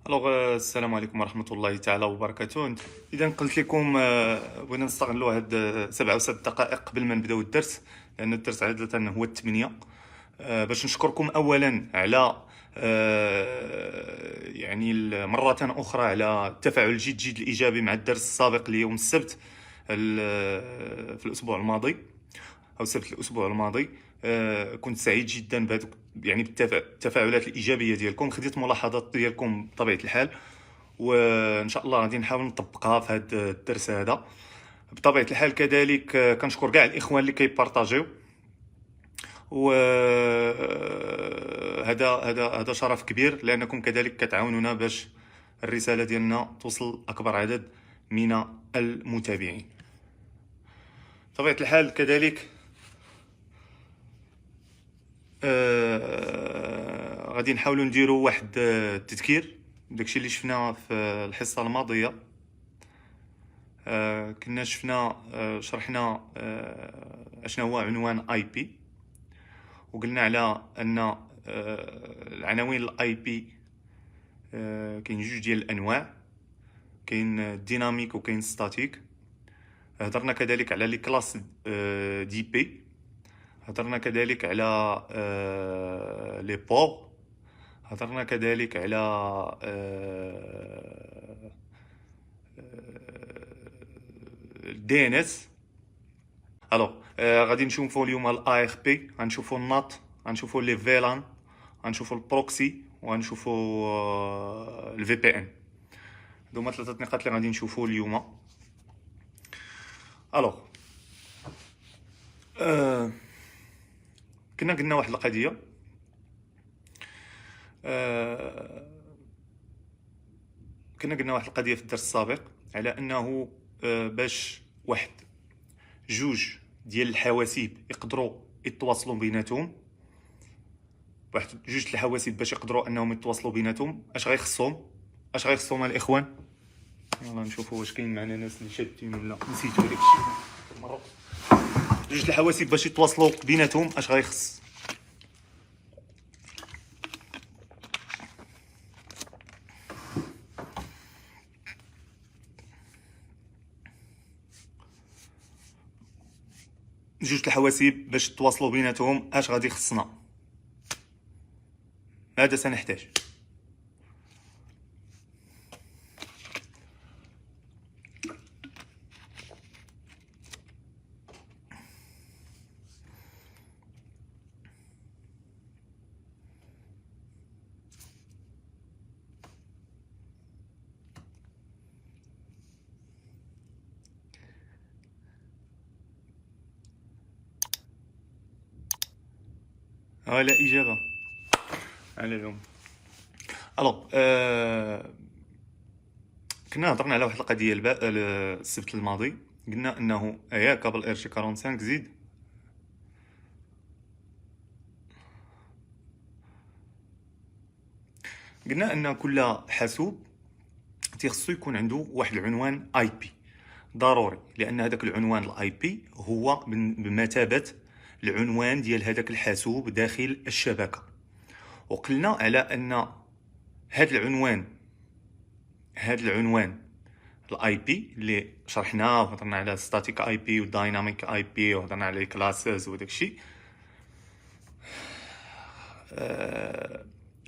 السلام عليكم ورحمة الله تعالى وبركاته. إذا قلت لكم بغينا نستغلوا هاد 7 و6 دقائق قبل ما نبداو الدرس، لأن الدرس عادة هو 8. باش نشكركم أولا على يعني مرة أخرى على التفاعل الجد جد الإيجابي مع الدرس السابق ليوم السبت في الأسبوع الماضي، أو سبت الأسبوع الماضي. كنت سعيد جدا بهذوك يعني بالتفاعلات الإيجابية ديالكم. خديت ملاحظات ديالكم بطبيعة الحال، وإن شاء الله غادي نحاول نطبقها في هذا الدرس هذا بطبيعة الحال. كذلك كنشكر كاع الإخوان اللي كيبارطاجيو، و هذا شرف كبير، لأنكم كذلك كتعاونونا باش الرسالة ديالنا توصل أكبر عدد من المتابعين. بطبيعة الحال كذلك غادي نحاولوا نديروا واحد التذكير داكشي اللي شفنا في الحصه الماضيه. كنا شفنا شرحنا اشنا هو عنوان اي بي، وقلنا على ان العناوين الاي بي كاين جوج ديال الانواع، كاين ديناميك وكاين ستاتيك. هضرنا كذلك على لي كلاس دي بي، هضرنا كذلك على لي بور، هضرنا كذلك على الدي ان اس. الوغ غادي نشوفوا اليوم الاي ار بي، غنشوفوا النات، غنشوفوا لي فيلان، غنشوفوا البروكسي، وغنشوفوا الفي بي ان. هذوما 3 نقاط اللي غادي نشوفوا اليوم. الوغ كنا قلنا واحد القضيه، في الدرس السابق على انه باش واحد جوج ديال الحواسيب يقدروا يتواصلوا بيناتهم، واحد جوج الحواسيب باش يقدروا انهم يتواصلوا بيناتهم، اش غيخصهم الاخوان؟ يلا نشوفوا واش كاين معنا ناس اللي شادين ولا نسيتو داكشي مره. جوج الحواسيب باش يتواصلوا بيناتهم اش غيخص؟ جوج الحواسيب باش يتواصلوا بيناتهم اش غادي خصنا؟ ماذا سنحتاج؟ ولا اجابه على اليوم. الو كنا هضرنا على واحد القضيه السبت الماضي، قلنا انه قبل ار جي 45 زيد قلنا ان كل حاسوب تيخصو يكون عنده واحد العنوان اي بي ضروري، لان هذاك العنوان الاي بي هو بمثابه العنوان ديال هذاك الحاسوب داخل الشبكه. وقلنا على ان هذا العنوان الاي بي اللي شرحناه، وهضرنا على ستاتيك اي بي ودايناميك اي بي، وهضرنا على كلاسز وداك الشيء.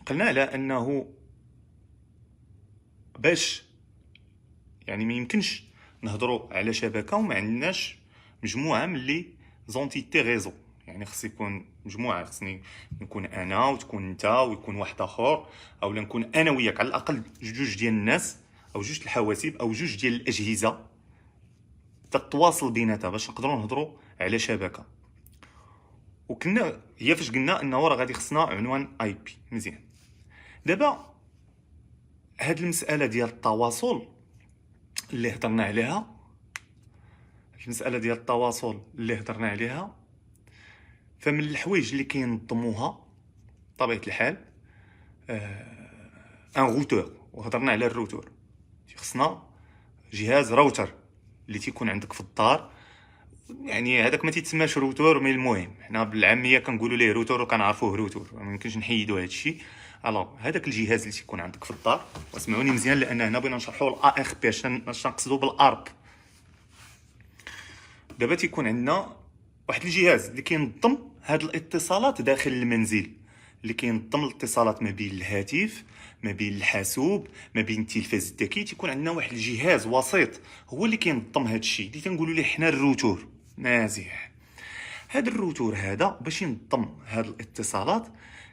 قلنا على انه باش يعني ما يمكنش نهضروا على شبكه وما عندناش مجموعه من لي زونتيتي ريزو. يعني خص يكون مجموعه، خصني نكون انا وتكون انت ويكون واحد اخر، او نكون انا وياك على الاقل جوج ديال الناس او جوج الحواسيب او جوج ديال الاجهزه تتواصل بيناتها باش نقدروا نهضروا على شبكه. وكنا هي فاش قلنا انه راه غادي خصنا عنوان اي بي. مزيان، دابا هاد المساله ديال التواصل اللي هضرنا عليها، فمن الحوايج اللي كينظموها بطبيعه الحال ان روتور. وهضرنا على الروتور، خصنا جهاز راوتر اللي تيكون عندك في الدار. يعني هذاك ما تيتسماش روتور، مي المهم حنا بالعاميه كنقولوا ليه روتور وكنعرفوه روتور، ما يمكنش نحيدوا هذا الشيء. الوغ هذاك الجهاز اللي تيكون عندك في الدار، واسمعوني مزيان لان هنا بغينا نشرحوا الا ار بي اش نقصدوا بالارب. دابا تيكون عندنا واحد الجهاز اللي كينظم هاد الاتصالات داخل المنزل، اللي كينظم الاتصالات ما بين الهاتف، ما بين الحاسوب، ما بين التلفاز الذكي. تيكون عندنا واحد الجهاز وسيط هو اللي كينظم هاد الشيء اللي تنقولوا ليه حنا الروتور. مزيان، هاد الروتور هذا باش ينظم هاد الاتصالات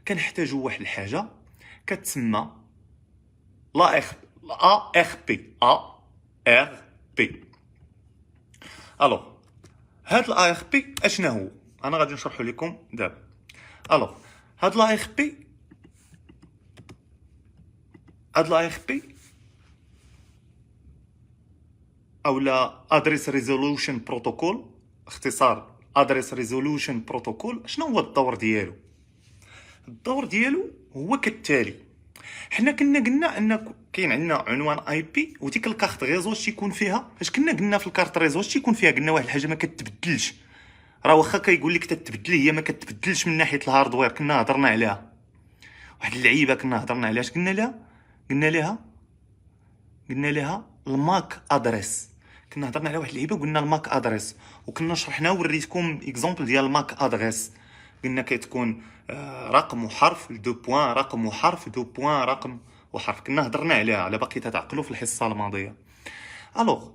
كنحتاجوا واحد الحاجه كتسمى لا ار بي. الوغ هاد لا ار بي اشنا هو؟ انا غادي نشرح لكم دابا. الوغ هاد لا ار بي اولا ادريس ريزولوشن بروتوكول، اختصار ادريس ريزولوشن بروتوكول. شنو هو الدور ديالو؟ الدور ديالو هو كالتالي. حنا كنا قلنا ان كاين عندنا عنوان اي بي، وديك الكارت ريزو تيكون فيها، فاش كنا قلنا في الكارت ريزو تيكون فيها، قلنا واحد الحاجه ما كتبدلش. راه واخا كيقول لك تتبدل، هي ما كتبدلش من ناحيه الهاردوير. كنا هضرنا عليها واحد اللعيبه، كنا هضرنا عليها. قلنا لها الماك ادريس. كنا هضرنا على واحد اللعيبه وقلنا الماك ادريس، وكنا شرحنا وريتكم اكزامبل ديال الماك ادريس. قلنا كتكون رقم وحرف دو بوين، رقم وحرف دو بوين، رقم وحرف. كنا هضرنا عليها، على باقي تتعقلوا في الحصه الماضيه. الوغ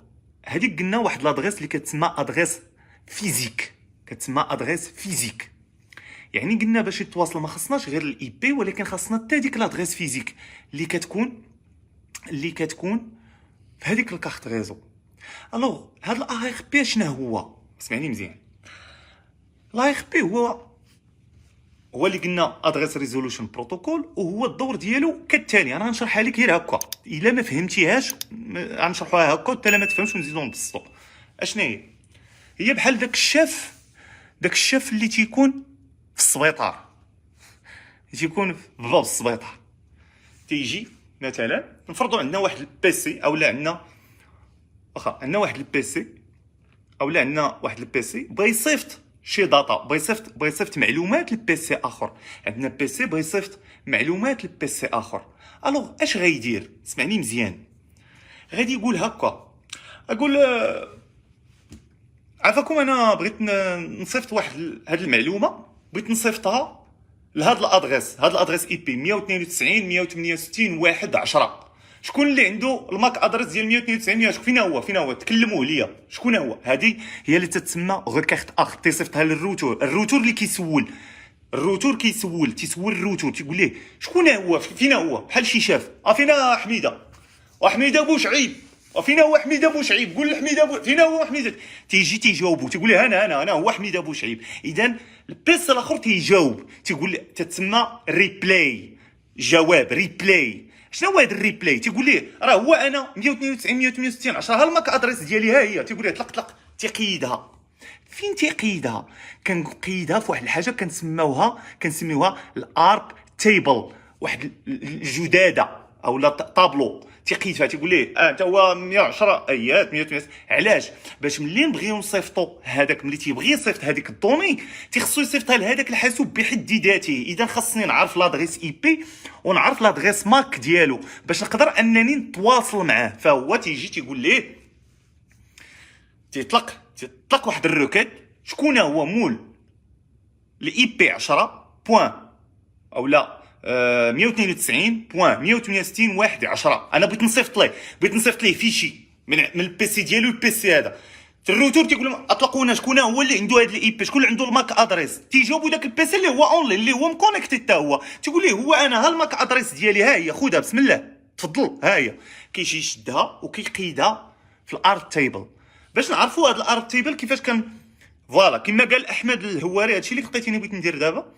هذيك قلنا واحد لادريس اللي كتسمى ادريس فيزيك، يعني قلنا باش يتواصل ما خصناش غير الاي بي، ولكن خاصنا حتى ديك لادريس فيزيك اللي كتكون في هذيك الكارت ريزو. الوغ هاد الا ار بي شنو هو؟ اسمعني مزيان. لا ار بي هو اللي قلنا ادريس ريزولوشن بروتوكول، وهو الدور ديالو كالتالي. انا غنشرحها لك غير هكا، الا ما فهمتيهاش غنشرحوها هكا، حتى لا ما تفهمش ونزيدو نبسطو. اشنا هي بحال داك الشاف اللي تيكون في السبيطار، تيكون في باب السبيطار. تيجي مثلا نفرضوا عندنا واحد البيسي، او لا عندنا واحد البيسي، او لا عندنا واحد البيسي بغا يصيفط شي داتا، بغا يصيفط معلومات لبيسي اخر. عندنا بيسي بغا يصيفط معلومات لبيسي اخر. الوغ اش غايدير؟ اسمعني مزيان. غادي يقول هكا، اقول عافاكم انا بغيت نصيفط واحد هاد المعلومه، بغيت نصيفطها لهاد الادريس اي بي 192 168 1 10. شكون اللي عنده الماك ادريس ديال 192 فين هو تكلموه ليا. شكون هو؟ هذه هي اللي تتسمى غوكارت اخ. تيصيفطها للروتور، الروتور اللي كيسول تيسول الروتور، تيقول ليه شكون هو، فين هو، بحال شي شاف. فينا حميده بوشعيب، فين هو حميده بوشعيب؟ قول لحميده فين هو حميده. تيجاوبو، تيقول ليه انا هو حميده بوشعيب. اذا البيس الاخر تيجاوب، تيقول تتسمى ريبلاي، جواب ريبلاي. شنو هو هذا الريبلاي؟ تيقول ليه راه هو انا 192 168 10، ها الماك ادريس ديالي ها هي. تيقول ليه طلق تيقيدها. فين تيقيدها؟ كنقيدها في واحد الحاجه كنسميوها الارب تيبل، واحد الجداده اولا طابلو. تيقيد فيها، تيقول ليه انت هو 110 ايات 100. علاش؟ باش ملي نبغيو نصيفطو هذاك، ملي تيبغي يصيفط هذيك الدوني تيخصو يصيفطها لهذاك الحاسوب بحد ذاته. اذا خاصني نعرف لادريس اي بي ونعرف لادريس ماك ديالو باش نقدر انني نتواصل معاه. فهو تيجي تيقول ليه، تيطلق واحد الروكيت. شكون هو مول الاي بي 10 بوين اولا 192.168 1 10. انا بغيت نصيفط ليه فيشي من البيسي ديالو البيسي هذا. الروتور تيقول لهم اطلقونا شكون هو اللي عنده هذا الاي بي، شكون اللي عنده الماك ادريس. تيجاوبوا داك البيسي اللي هو اونلاين، اللي هو مكونيكتي حتى هو. تيقول ليه هو انا، ها الماك ادريس ديالي ها هي، خذها بسم الله تفضل ها هي. كيجي يشدها وكيقيدها في الارت تيبل. باش نعرفوا هذا الارت تيبل كيفاش كان، فوالا كما قال احمد الهواري، هادشي اللي لقيتيني بغيت ندير دابا.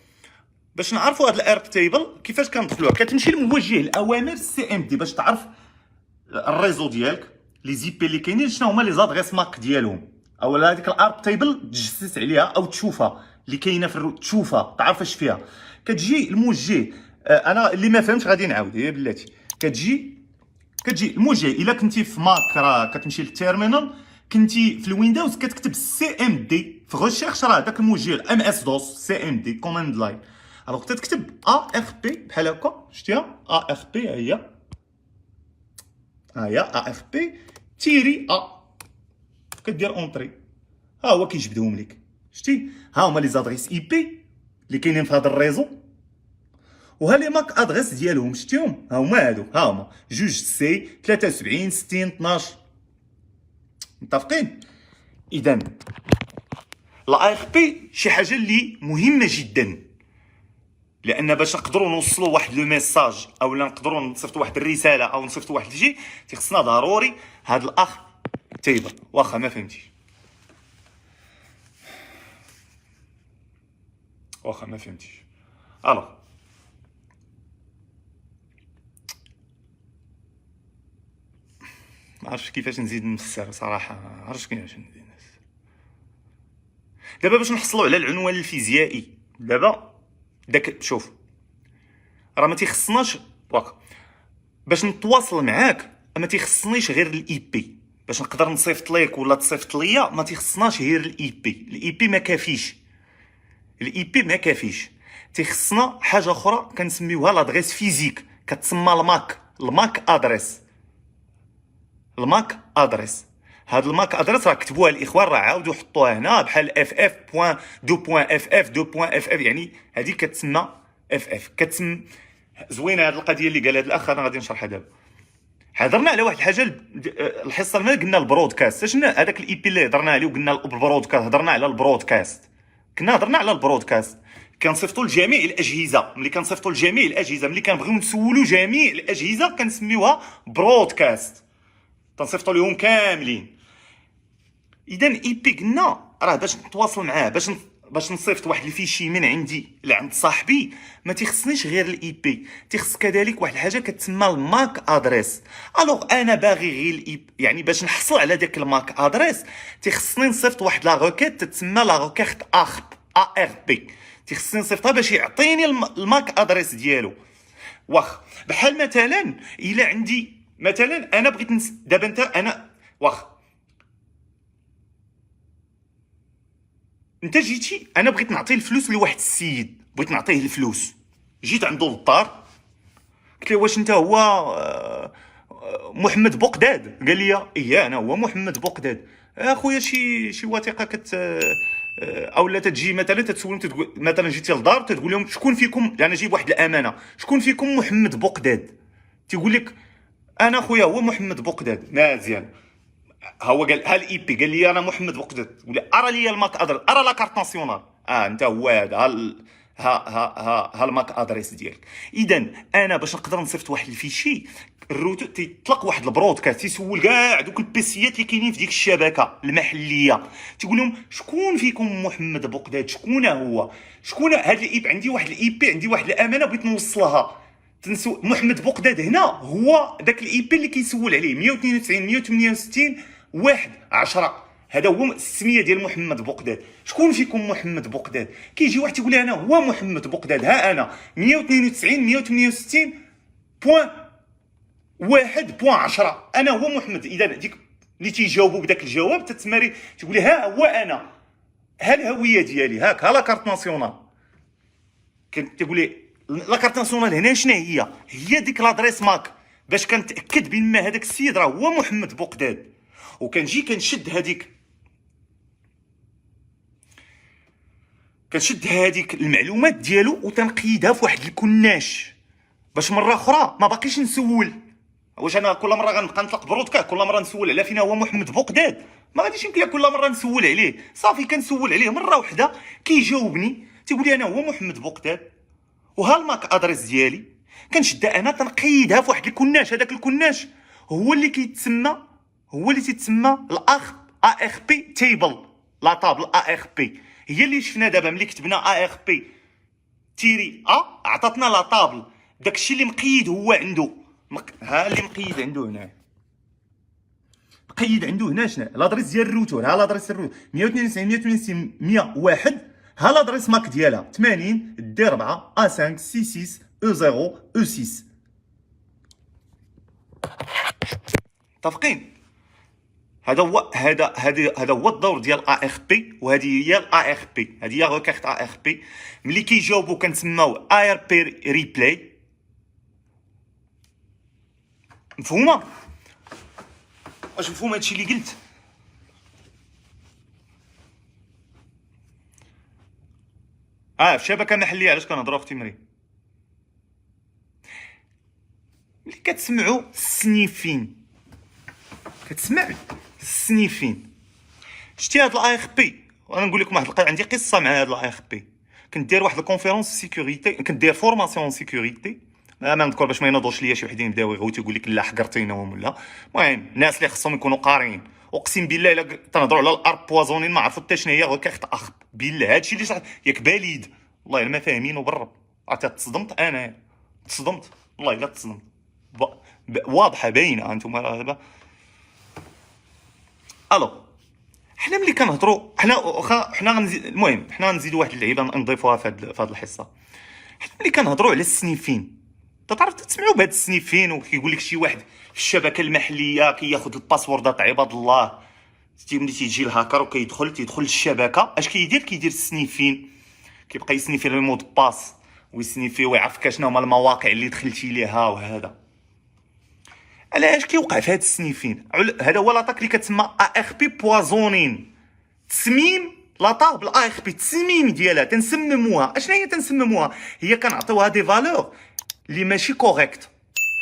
باش نعرفوا هاد الارب تيبل كيفاش كندخلوها، كتمشي لموجه الاوامر سي ام دي باش تعرف الريزو ديالك، لي زي بي اللي كاينين شنو هما لي زادريس ماك ديالهم، اولا هذيك الارب تيبل تجسس عليها او تشوفها اللي كاينه في تشوفها تعرف اش فيها. كتجي الموجه، انا اللي ما فهمتش غادي نعاود يا بلاتي. كتجي الموجه، الا كنتي في ماك راه كتمشي للتيرمينال، كنتي في الويندوز كتكتب سي ام دي في غوشيرش، راه داك الموجه الام اس دوس سي ام دي كوماند لاين. الوغ تكتب ا ار بي بحال هكا، شتيها ا ار بي ها هي ا ار بي تيري ا، كدير اونطري، ها هو كيجبدهم لك، شتي ها هما لي زادريس اي بي اللي كاينين في هذا الريزو، وها لي ماك ادريس ديالهم شتيهم، ها هما هادو، ها هما 2 سي 73 60 12. متفقين؟ اذا لا ار بي شي حاجه اللي مهمه جدا، لان باش نقدروا نوصلوا واحد لو ميساج او نقدروا نصيفطوا واحد الرساله او نصيفطوا واحد الشيء، تيخصنا ضروري هاد الاخ تيبل. واخا ما فهمتيش، واخا ما فهمتيش. الو ما عرفتش كيفاش نزيد نفسر صراحه، ما عرفتش كيفاش نزيد نفسر. دابا باش نحصلوا على العنوان الفيزيائي، دابا داك شوف راه ما تيخصناش واخا باش نتواصل معاك، ما تيخصنيش غير الاي بي باش نقدر نصيفط ليك ولا تصيفط ليا، ما تيخصناش غير الاي بي، الاي بي ما كافيش، الاي بي ما كافيش، تيخصنا حاجه اخرى كنسميوها لادريس فيزيك، كتسمى الماك ادريس. الماك ادريس هاد الماك ادريس راه كتبوها الاخوان، راه عاودوا حطوها هنا بحال اف اف بوين دو بوين اف اف دو بوين اف اف، يعني هذه كتسمى اف اف. كتسمى زوينه هاد القضيه اللي قال هاد الاخ، انا غادي نشرحها دابا. هضرنا على واحد الحاجه الحصه الماضيه، قلنا البرودكاست، شنو هذاك الاي بي اللي هضرنا عليه وقلنا البرودكاست، هضرنا على البرودكاست، كنا هضرنا على البرودكاست، كنصيفطوا لجميع الاجهزه، ملي كنصيفطوا لجميع الاجهزه، ملي كنبغيو نسولوا جميع الاجهزه كنسميوها برودكاست، تنصيفطوا لهم كاملين. اذا اي بي قلنا راه باش نتواصل معاه، باش نصيفط واحد الفيشي من عندي لعند صاحبي، ما تيخصنيش غير الاي بي، تيخص كذلك واحد الحاجه كتسمى الماك ادريس. الوغ انا باغي غير الاي، يعني باش نحصل على داك الماك ادريس تيخصني نصيفط واحد لا روكيت تتسمى لا روكيت اخب ا ار بي، تيخصني نصيفطها باش يعطيني الماك ادريس ديالو. واخ بحال مثلا الا عندي مثلا انا بغيت دابا انت انا واخ انت جيتي، انا بغيت نعطي الفلوس لواحد السيد، بغيت نعطيه الفلوس، جيت عنده للدار قلت له واش انت هو محمد بوقداد؟ قال لي ايه انا هو محمد بوقداد. اخويا شي وثيقه او لا تجي مثلا تتسولهم، تقول مثلا جيتي للدار تقول لهم شكون فيكم، انا جيب واحد الامانه، شكون فيكم محمد بوقداد؟ تيقول لك انا خويا هو محمد بوقداد. مزيان، هو قال ها الاي بي، قال لي انا محمد بوقداد، ولا ارى لي الماك ادريس، ارى لا كارت ناسيونال، انت هو هذا، ها الماك ادريس ديالك. اذا انا باش نقدر نصيفط واحد الفيشي، الروتو تيطلق واحد البرودكاست، تيسول كاع دوك البيسيات اللي كاينين في ديك الشبكه المحليه، تيقول لهم شكون فيكم محمد بوقداد، شكون هو، شكون هاد الاي بي، عندي واحد الاي بي، عندي واحد الامانه بغيت نوصلها، محمد بوقداد هنا هو داك الاي بي اللي كيسول عليه 192 168 1 10، هذا هو السميه ديال محمد بوقداد. شكون فيكم محمد بوقداد؟ كيجي واحد تيقول لي انا هو محمد بوقداد، ها انا 192 168 بوين 1 بوين 10، انا هو محمد. اذا ديك اللي تيجاوبوا بداك الجواب تتسمى تقول لي ها هو انا، ها الهويه ديالي، هاك ها لا كارت ناسيونال. تقول لي لا كارت ناسيونال هنا شنو هي ديك لادريس ماك، باش كنتاكد بان هذاك السيد راه هو محمد بوقداد. وكنجي كنشد هذيك المعلومات ديالو وتنقيدها في واحد الكناش، باش مره اخرى ما باقيش نسول. واش انا كل مره غنبقى نطلق برودكا كل مره نسول على فين هو محمد بوقداد؟ ما غاديش يمكن كل مره نسول عليه، صافي كنسول عليه مره واحده كيجاوبني تيقول لي انا هو محمد بوقداد، وها الماك ادريس ديالي، كنشدها انا تنقيدها في واحد الكناش. هذاك الكناش هو اللي تيتسمى الاخ ا ار بي تيبل، لا طابل ا ار بي، هي اللي شفنا دابا ملي كتبنا ا ار بي تيري عطاتنا لا طابل، داكشي اللي مقيد هو عنده، ها اللي مقيد عنده هنا، مقيد عنده هنا شنو لادريس ديال الروتور، ها لادريس الروتور 192 192 101، ها لادريس ماك ديالها 80 دي 4 ا 5 سي 6 او 0 او 6. متفقين؟ هذا هو الدور ديال ا ار بي، وهذه هي ا ار بي، هذه هي روكارت ا ار بي. ملي كيجاوبوا كنسماو ا ار بي ريبلاي. مفهومه؟ واش مفهوم هادشي اللي قلت؟ في شبكه محليه. علاش كنهضروا اختي مريم؟ ملي كتسمعوا السنيفين، كتسمع السنيفين. شتي هاد الاي اخ بي؟ وانا نقول لكم عندي قصه مع هاد الاي اخ بي. كنت داير واحد الكونفيرونس سيكوريتي، كنت داير فورماسيون سيكوريتي. ما نذكر باش ما ينوضوش ليا شي وحدين يبداو يغوتوا يقول لك لا حقرتيناهم ولا. المهم الناس اللي خصهم يكونوا قاريين، اقسم بالله الا تنهضروا على الارب بوازونين ما عرفوا حتى شنو هي روكارت اخ. بالله هادشي اللي صح ياك باليد، والله الا ما فاهمين. وبالرب عرفت تصدمت، انا تصدمت والله الا تصدمت. واضحه باينه. انتم دابا الو، حنا ملي كنهضروا حنا المهم حنا غنزيدوا واحد اللعيبه نضيفوها في هاد الحصه. حنا ملي كنهضروا على السنيفين، تعرف تسمعوا بهاد السنيفين وكيقول لك شي واحد في الشبكه المحليه كياخذ الباسوردات عباد الله. ملي تيجي الهاكر تيدخل الشبكه، اش كيدير السنيفين، كيبقى يسنيفي لي مود باس ويسنيفي ويعرفك شنو هما المواقع اللي دخلتي ليها. وهذا علاش كيوقع في هاد السنيفين. هذا هو لاطاك اللي كتسمى ا ار بي بوازونين. تسميم لاطا بالا ار بي، التسميم ديالها تنسمموها. اشنا هي تنسمموها؟ هي كنعطيوها دي فالور اللي ماشي كوريكت.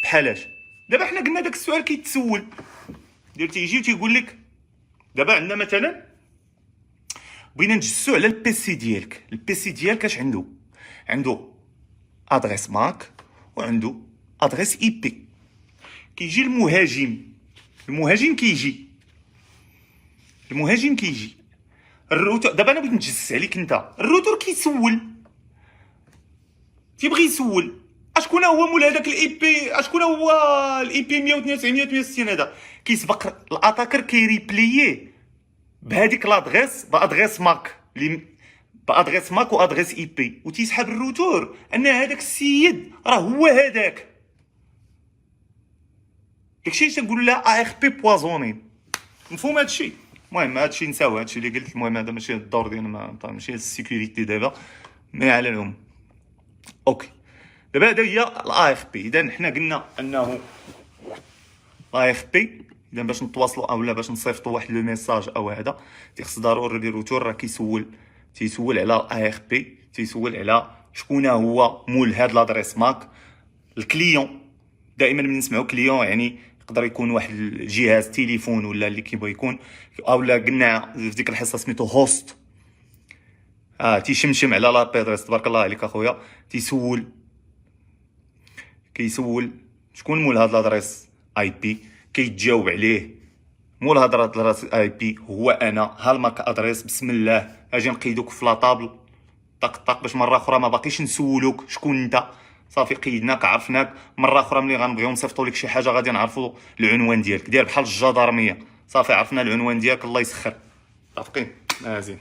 بحالاش دابا حنا قلنا داك السؤال كيتسول، تيجي وتيقول لك دابا عندنا مثلا بغينا نجسو على البي سي ديالك. البي سي ديالك اش عنده ادريس ماك وعنده ادريس اي بي. كيجي المهاجم كيجي الروتور. دابا انا بغيت نجسس عليك انت. الروتور تيبغي يسول اشكون هو مول هذاك الاي بي، اشكون هو الاي بي 192.168. هذا كيسبق الاتاكر كيريبلييه بهذيك لادريس، بادريس ماك وادريس اي بي، وتيسحب الروتور ان هذاك السيد راه هو هذاك. داكشي اللي تنقولوا لها ا ار بي بوازونين. مفهوم هادشي؟ المهم هادشي نساو، هادشي اللي قلت. المهم هذا ماشي الدور ديالنا، ماشي السيكوريتي دابا، مي على العموم. اوكي دابا هذا هي الا ار بي. اذا حنا قلنا انه الا ار بي، اذا باش نتواصلوا اولا باش نصيفطوا واحد لو ميساج او هذا، تيخص ضروري الروتور راه تيسول على اي ار بي، تيسول على شكون هو مول هاد لادريس ماك. الكليون دائما ملي نسمعوا كليون يعني يقدر يكون واحد الجهاز تليفون ولا اللي كيبغي يكون، اولا قلنا في ديك الحصه سميتو هوست. تيشمشم على لابي ادريس. تبارك الله عليك اخويا. كيسول شكون مول هاد لادريس اي بي، كيتجاوب عليه مول هاد لادريس اي بي هو انا. هالماك ادريس بسم الله اجي نقيدوك في لاطابل طق باش مره اخرى ما باقيش نسولوك شكون انت. صافي قيدناك عرفناك. مره اخرى ملي غنبغيو نصيفطوا لك شي حاجه غادي نعرفوا العنوان ديالك. دير بحال الجدارميه، صافي عرفنا العنوان ديالك، الله يسخر. متفقين؟ مزيان.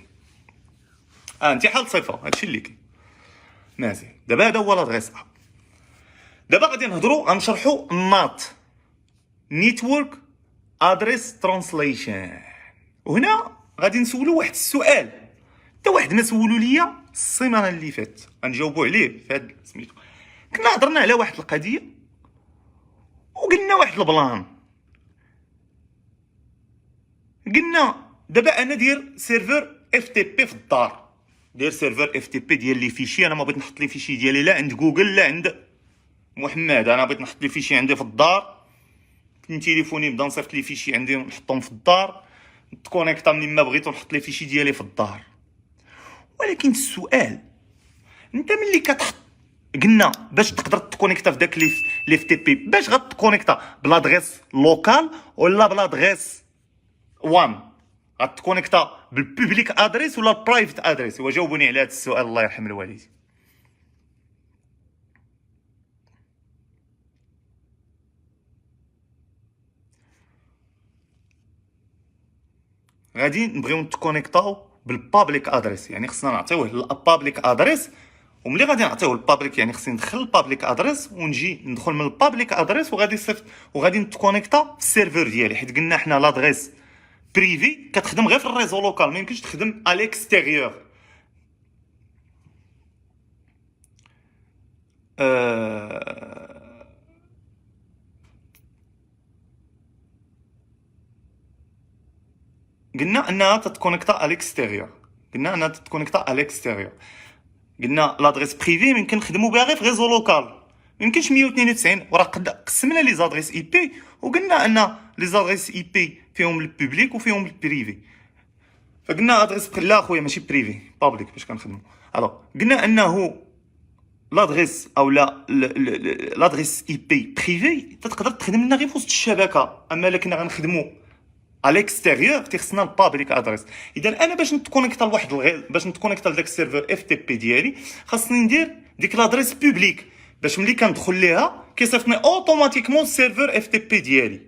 انت حال صفه، هادشي اللي كاين. مزيان. دابا هذا هو لادريس دابا غادي نهضروا غنشرحوا النات نيتورك ادريس ترانسليشن. وهنا غادي نسولوا واحد السؤال حتى واحد ما سولوا ليا السيمانه اللي فات، غنجاوبوا عليه في هاد سميتو. كنا هضرنا على واحد القضيه وقلنا واحد البلان. قلنا دابا انا داير سيرفر اف تي بي في الدار، داير سيرفر اف تي بي ديال لي فيشي. انا ما بغيت نحط لي فيشي ديالي لا عند جوجل لا عند محمد، انا بغيت نحط لي فيشي عندي في الدار. من تليفوني نبدا نصيفط لي فيشي عندي نحطهم في الدار، نتكونيكتا منين ما بغيت ونحط لي فيشي ديالي في الدار. ولكن السؤال، انت ملي كتحط، قلنا باش تقدر تكونيكتا في داك لي تي بي، باش غتكونيكتا بلادريس لوكال ولا بلادريس وان؟ غتكونيكتا بالبوبليك ادريس ولا البرايفت ادريس؟ وجاوبوني على هذا السؤال الله يرحم الوالدين. غادي نبغيو نتكونيكتاو بالبابليك ادريس، يعني خصنا نعطيوه البابليك ادريس. وملي غادي نعطيوه البابليك يعني خصني ندخل البابليك ادريس ونجي ندخل من البابليك ادريس وغادي صيفط وغادي نتكونيكتا في السيرفر ديالي، حيت قلنا حنا لادريس بريفي كتخدم غير في الريزو لوكال، ما يمكنش تخدم على الاكستيريور. قلنا انها تتكونيكتا على الاكستيريور، قلنا انها تتكونيكتا على الاكستيريور. قلنا لادريس بريفي يمكن نخدمو بها غير في ريزو لوكال، ما يمكنش 192. وراه قسمنا لي زادريس اي بي وقلنا ان لي زادريس اي بي فيهم البوبليك وفيهم البريفي. فقلنا ادريس لا خويا ماشي بريفي، بابليك باش كنخدمو. الوغ قلنا انه لادريس او لا لادريس اي بي بريفي تقدر تخدم لنا غير في وسط الشبكه، اما الا كنا غنخدمو على الاكستيريور تيخصنا البابليك ادريس. اذا انا باش نتكونيكتا لواحد باش نتكونيكتا لداك السيرفر اف تي بي ديالي خاصني ندير ديك لادريس بوبليك باش ملي كندخل ليها كيصيفطني اوتوماتيكمون السيرفر اف تي بي ديالي.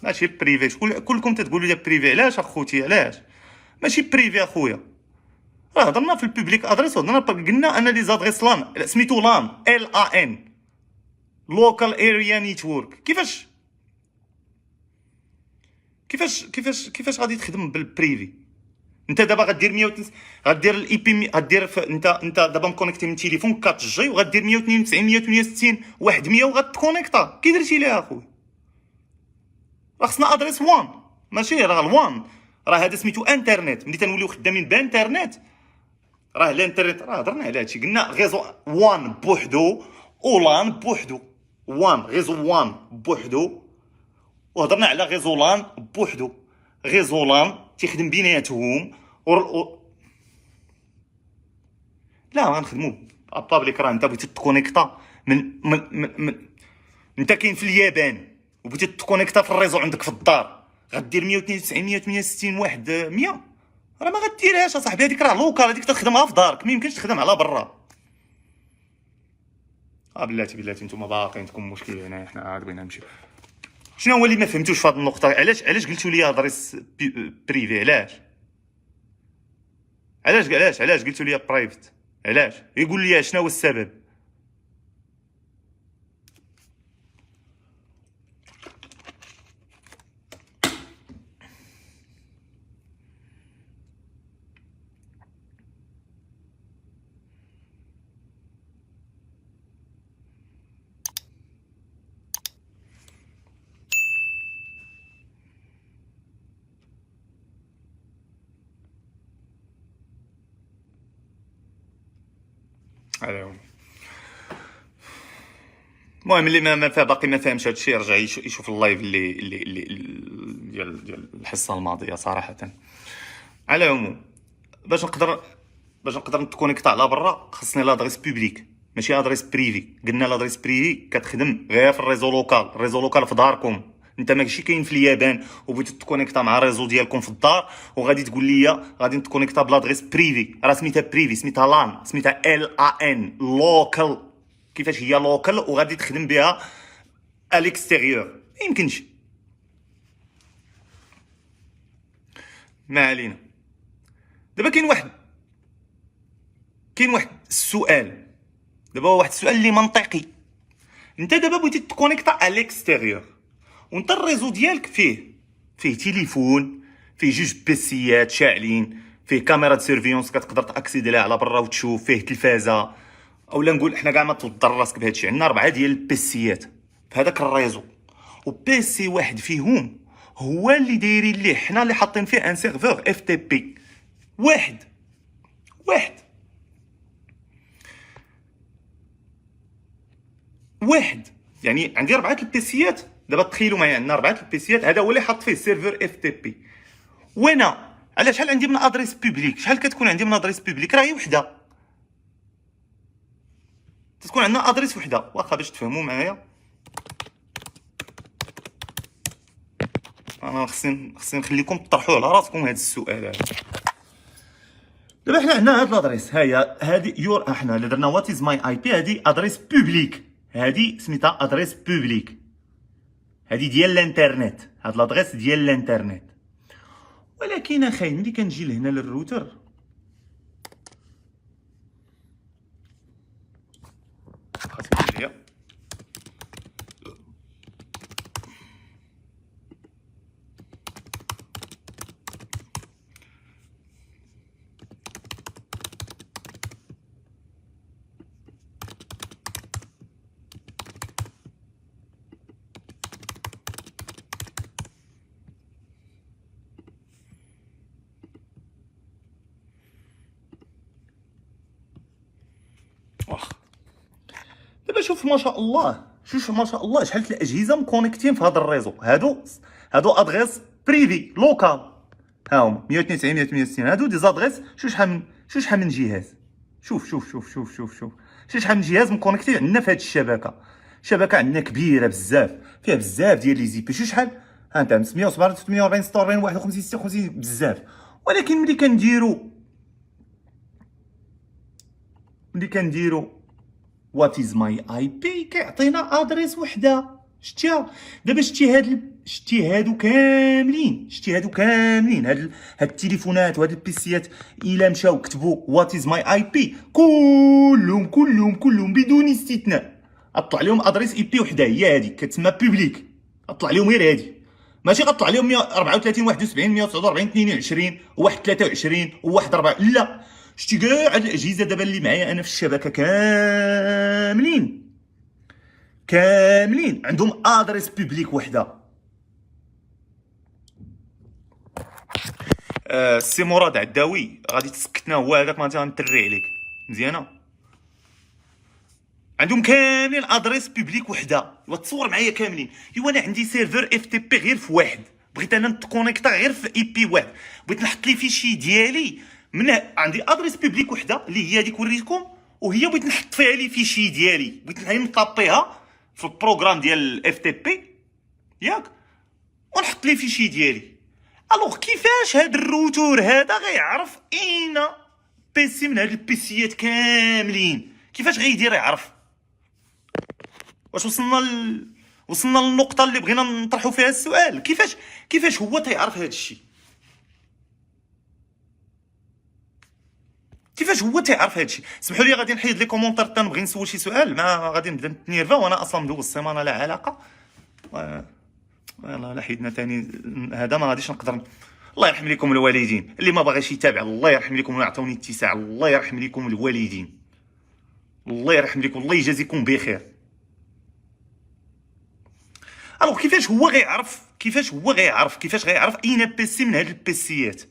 ماشي بريفي. كلكم تتقولوا لي بريفي، علاش اخوتي علاش ماشي بريفي اخويا؟ راه هضرنا في البوبليك ادريس، هضرنا قلنا ان لي زادريس لان سميتو لان ال ا ان لوكال اريا نيتورك. كيفاش غادي تخدم بالبريفي؟ انت دابا غدير 100 غدير الاي بي غدير انت دابا مكونيكتي من تليفون 4 جي وغدير 192 168 واحد 100 وغتكونيكتا. كي درتي ليها اخويا؟ راه خصنا ادريس وان، ماشي راه الوان. راه هذا سميتو انترنت. ملي تنوليو خدامين بانترنت راه الانترنت راه هضرنا على هادشي. قلنا غيزو وان بوحدو ولان بوحدو. وان غيزو وان بوحدو، وهضرنا على غيزو لان بوحدو. غيزو لان تيخدم بيناتهم لا غنخدمو بابليك. راه انت بغيتي تكونيكتا من انت كاين في اليابان وبغيتي تكونيكتا في الريزو عندك في الدار، غدير 192 168 واحد 100؟ راه ما غديرهاش اصاحبي. هذيك راه لوكال، هذيك تخدمها في دارك، ما يمكنش تخدم على برا. بلاتي نتوما باقيين عندكم مشكل هنا، حنا عاد بغينا نمشيو. شنو هو اللي ما فهمتوش في هذه النقطه؟ علاش قلتوا لي ادريس بريفي؟ علاش قلتوا لي برايفت؟ علاش؟ يقول لي شنو هو السبب؟ المهم اللي ما باقي ما فهمش هذا الشيء يرجع يشوف اللايف اللي ديال الحصه الماضيه صراحه. على العموم باش نقدر نتكونيكتا على برا خصني لادريس بوبليك ماشي ادريس بريفي. قلنا لادريس بريفي كتخدم غير في الريزو لوكال. الريزو لوكال في داركم، انت ماشي كاين في اليابان وبغيتي تكونيكتا مع الريزو ديالكم في الدار وغادي تقول لي غادي نتكونيكتا بلادريس بريفي. راه سميتها بريفي، سميتها لان، سميتها ال ا ان لوكال. كيفاش هي لوكال وغادي تخدم بها الاكستيريور؟ ما يمكنش. ما علينا. دابا كاين واحد السؤال، دابا واحد السؤال اللي منطقي. انت دابا بغيتي تكونيكتا على الاكستيريور وانت الريزو ديالك فيه تليفون، فيه جوج بيسيات شاعلين، فيه كاميرا د سيرفيونس كتقدر تاكسيدي لها على برا وتشوف، فيه تلفازه، اولا نقول حنا كاع ما توضر راسك بهادشي. عندنا 4 ديال البيسيات في هذاك الريزو، وبيسي واحد فيهم هو اللي دايرين ليه حنا اللي حاطين فيه ان سيرفور اف تي بي واحد. يعني عندي 4 البيسيات. دابا تخيلوا معايا عندنا 4 البيسيات، هذا هو اللي حط فيه السيرفر اف تي بي. وانا على شحال عندي من ادريس بوبليك؟ شحال كتكون عندي من ادريس بوبليك؟ راه هي وحده، تكون عندنا ادريس وحده. واخا باش تفهموا معايا انا خصني نخليكم تطرحوا على راسكم هذا السؤال هذا. دابا حنا عندنا هاد لادريس، هادي حنا اللي درنا وات از ماي اي بي، هادي ادريس بوبليك، هادي سميتها ادريس بوبليك، هادي ديال الانترنت، هاد لادريس ديال الانترنت. ولكن اخاي ملي كنجي لهنا للروتر خاصني ليا شوف ما شاء الله، شوف ما شاء الله شحال الاجهزه مكونيكتين في هذا الريزو. هادو ادغيس بريفي لوكال، ها هما 192 168. هادو دي زادغيس. شوف شحال من جهاز. شوف شحال من جهاز مكونيكتي عندنا في هاد الشبكه. الشبكه عندنا كبيره بزاف، فيها بزاف ديال لي زيبي. شوف شحال، ها انت 507 340 46 51 56 بزاف. ولكن ملي كنديرو وات از ماي اي بي كيعطينا ادريس وحده. شتيها دابا؟ شتي هادو كاملين، هاد التليفونات وهاد البيسيات الا مشاو كتبوا وات از ماي اي بي كلهم بدون استثناء اطلع لهم ادريس اي بي وحده، هي هادي كتسمى بوبليك. اطلع لهم غير هادي، ماشي غطلع لهم 134 71 149 22 1 23 1 4. لا، شتي كاع هاد الاجهزه دابا اللي معايا انا في الشبكه كاملين عندهم ادريس بوبليك وحده. السي مراد عداوي غادي تسكتنا، هو هذاك ما غنتري عليك مزيانه. عندهم كاملين ادريس بوبليك وحده. وتصور معايا كاملين. ايوا انا عندي سيرفر اف تي بي غير في واحد، بغيت انا نتكونيكتا غير في اي بي واحد، بغيت نحط لي فيشي ديالي من عندي ادريس بوبليك وحده اللي هي هذيك وريتكم، وهي بغيت نحط فيها لي فيشي ديالي، بغيت نطابيها في البروغرام ديال الاف تي بي ياك، ونحط لي فيشي ديالي. الوغ كيفاش هاد الروتور هذا غيعرف اين بيسي من هاد البيسيات كاملين؟ كيفاش غيدير يعرف؟ واش وصلنا للنقطه اللي بغينا نطرحوا فيها السؤال؟ كيفاش هو تيعرف هاد الشيء؟ كيفاش هو تيعرف هاد الشيء؟ سمحوا لي غادي نحيد لي كومونتير حتى نبغي نسول شي سؤال، ما غادي نبدا نتنيرفا وانا اصلا مدوز السيمانه لا علاقه. يلاه لا حيدنا ثاني هذا ما غاديش نقدر. الله يرحم لكم الوالدين، اللي ما باغيش يتابع الله يرحم لكم ويعطوني اتساع. الله يرحم لكم الوالدين، الله يرحم لكم، الله يجازيكم بخير. الوغ كيفاش هو غيعرف اين بيسي من هاد البيسيات؟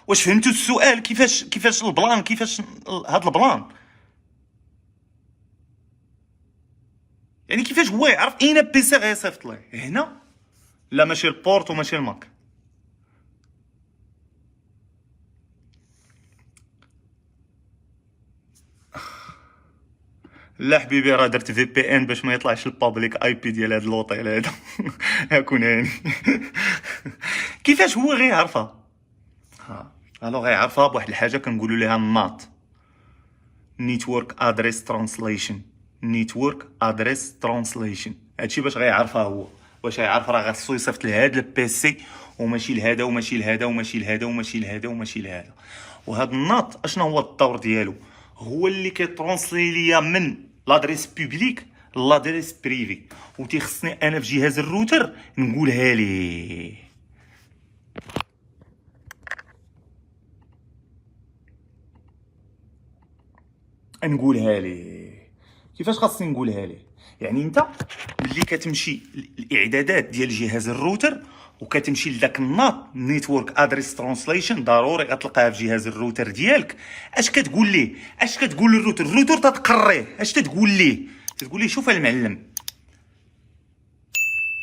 واش فهمتوا السؤال؟ كيفاش البلان؟ كيفاش هاد البلان؟ يعني كيفاش هو يعرف اين بيسي غيصيفط ليه؟ هنا لا، ماشي البورت وماشي الماك. لا حبيبي، راه درت في بي ان باش ما يطلعش البابليك اي بي ديال هاد لوطيل هذا. هاكون هاني. كيفاش هو غيعرفها؟ الو غيعرفها بواحد الحاجه كنقولوا ليها النات، نيتورك ادريس ترانسليشن. هادشي باش غيعرفها هو. واش غيعرف راه خاصو يصيفط لهاد البيسي وماشي لهذا وماشي لهذا وماشي لهذا وماشي لهذا وماشي لهذا. وهاد النات اشنا هو الدور ديالو؟ هو اللي كيترونسلي ليا من لادريس بوبليك لادريس بريفي، وتيخصني انا في جهاز الروتر نقولها ليه. كيفاش خاصني نقولها ليه؟ يعني انت ملي كتمشي الاعدادات ديال جهاز الروتر وكتمشي لذاك النات نيتورك ادريس ترانسليشن، ضروري غتلقاها في جهاز الروتر ديالك. اش كتقول ليه؟ اش كتقول للروتر؟ الروتر تتقريه. اش تتقول ليه؟ تتقول ليه شوف المعلم،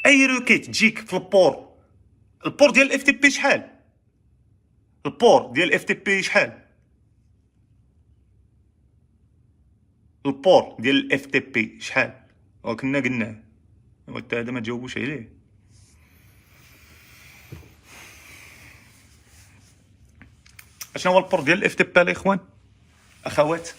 اي روكيت تجيك في البور ديال الاف تي بي شحال؟ البور ديال الاف تي بي شحال؟ البور ديال الاف تي بي شحال؟ وكنا قلناه، وانت هذا ما تجاوبوش عليه. اشنو هو البور ديال الاف تي بي الاخوان اخوات؟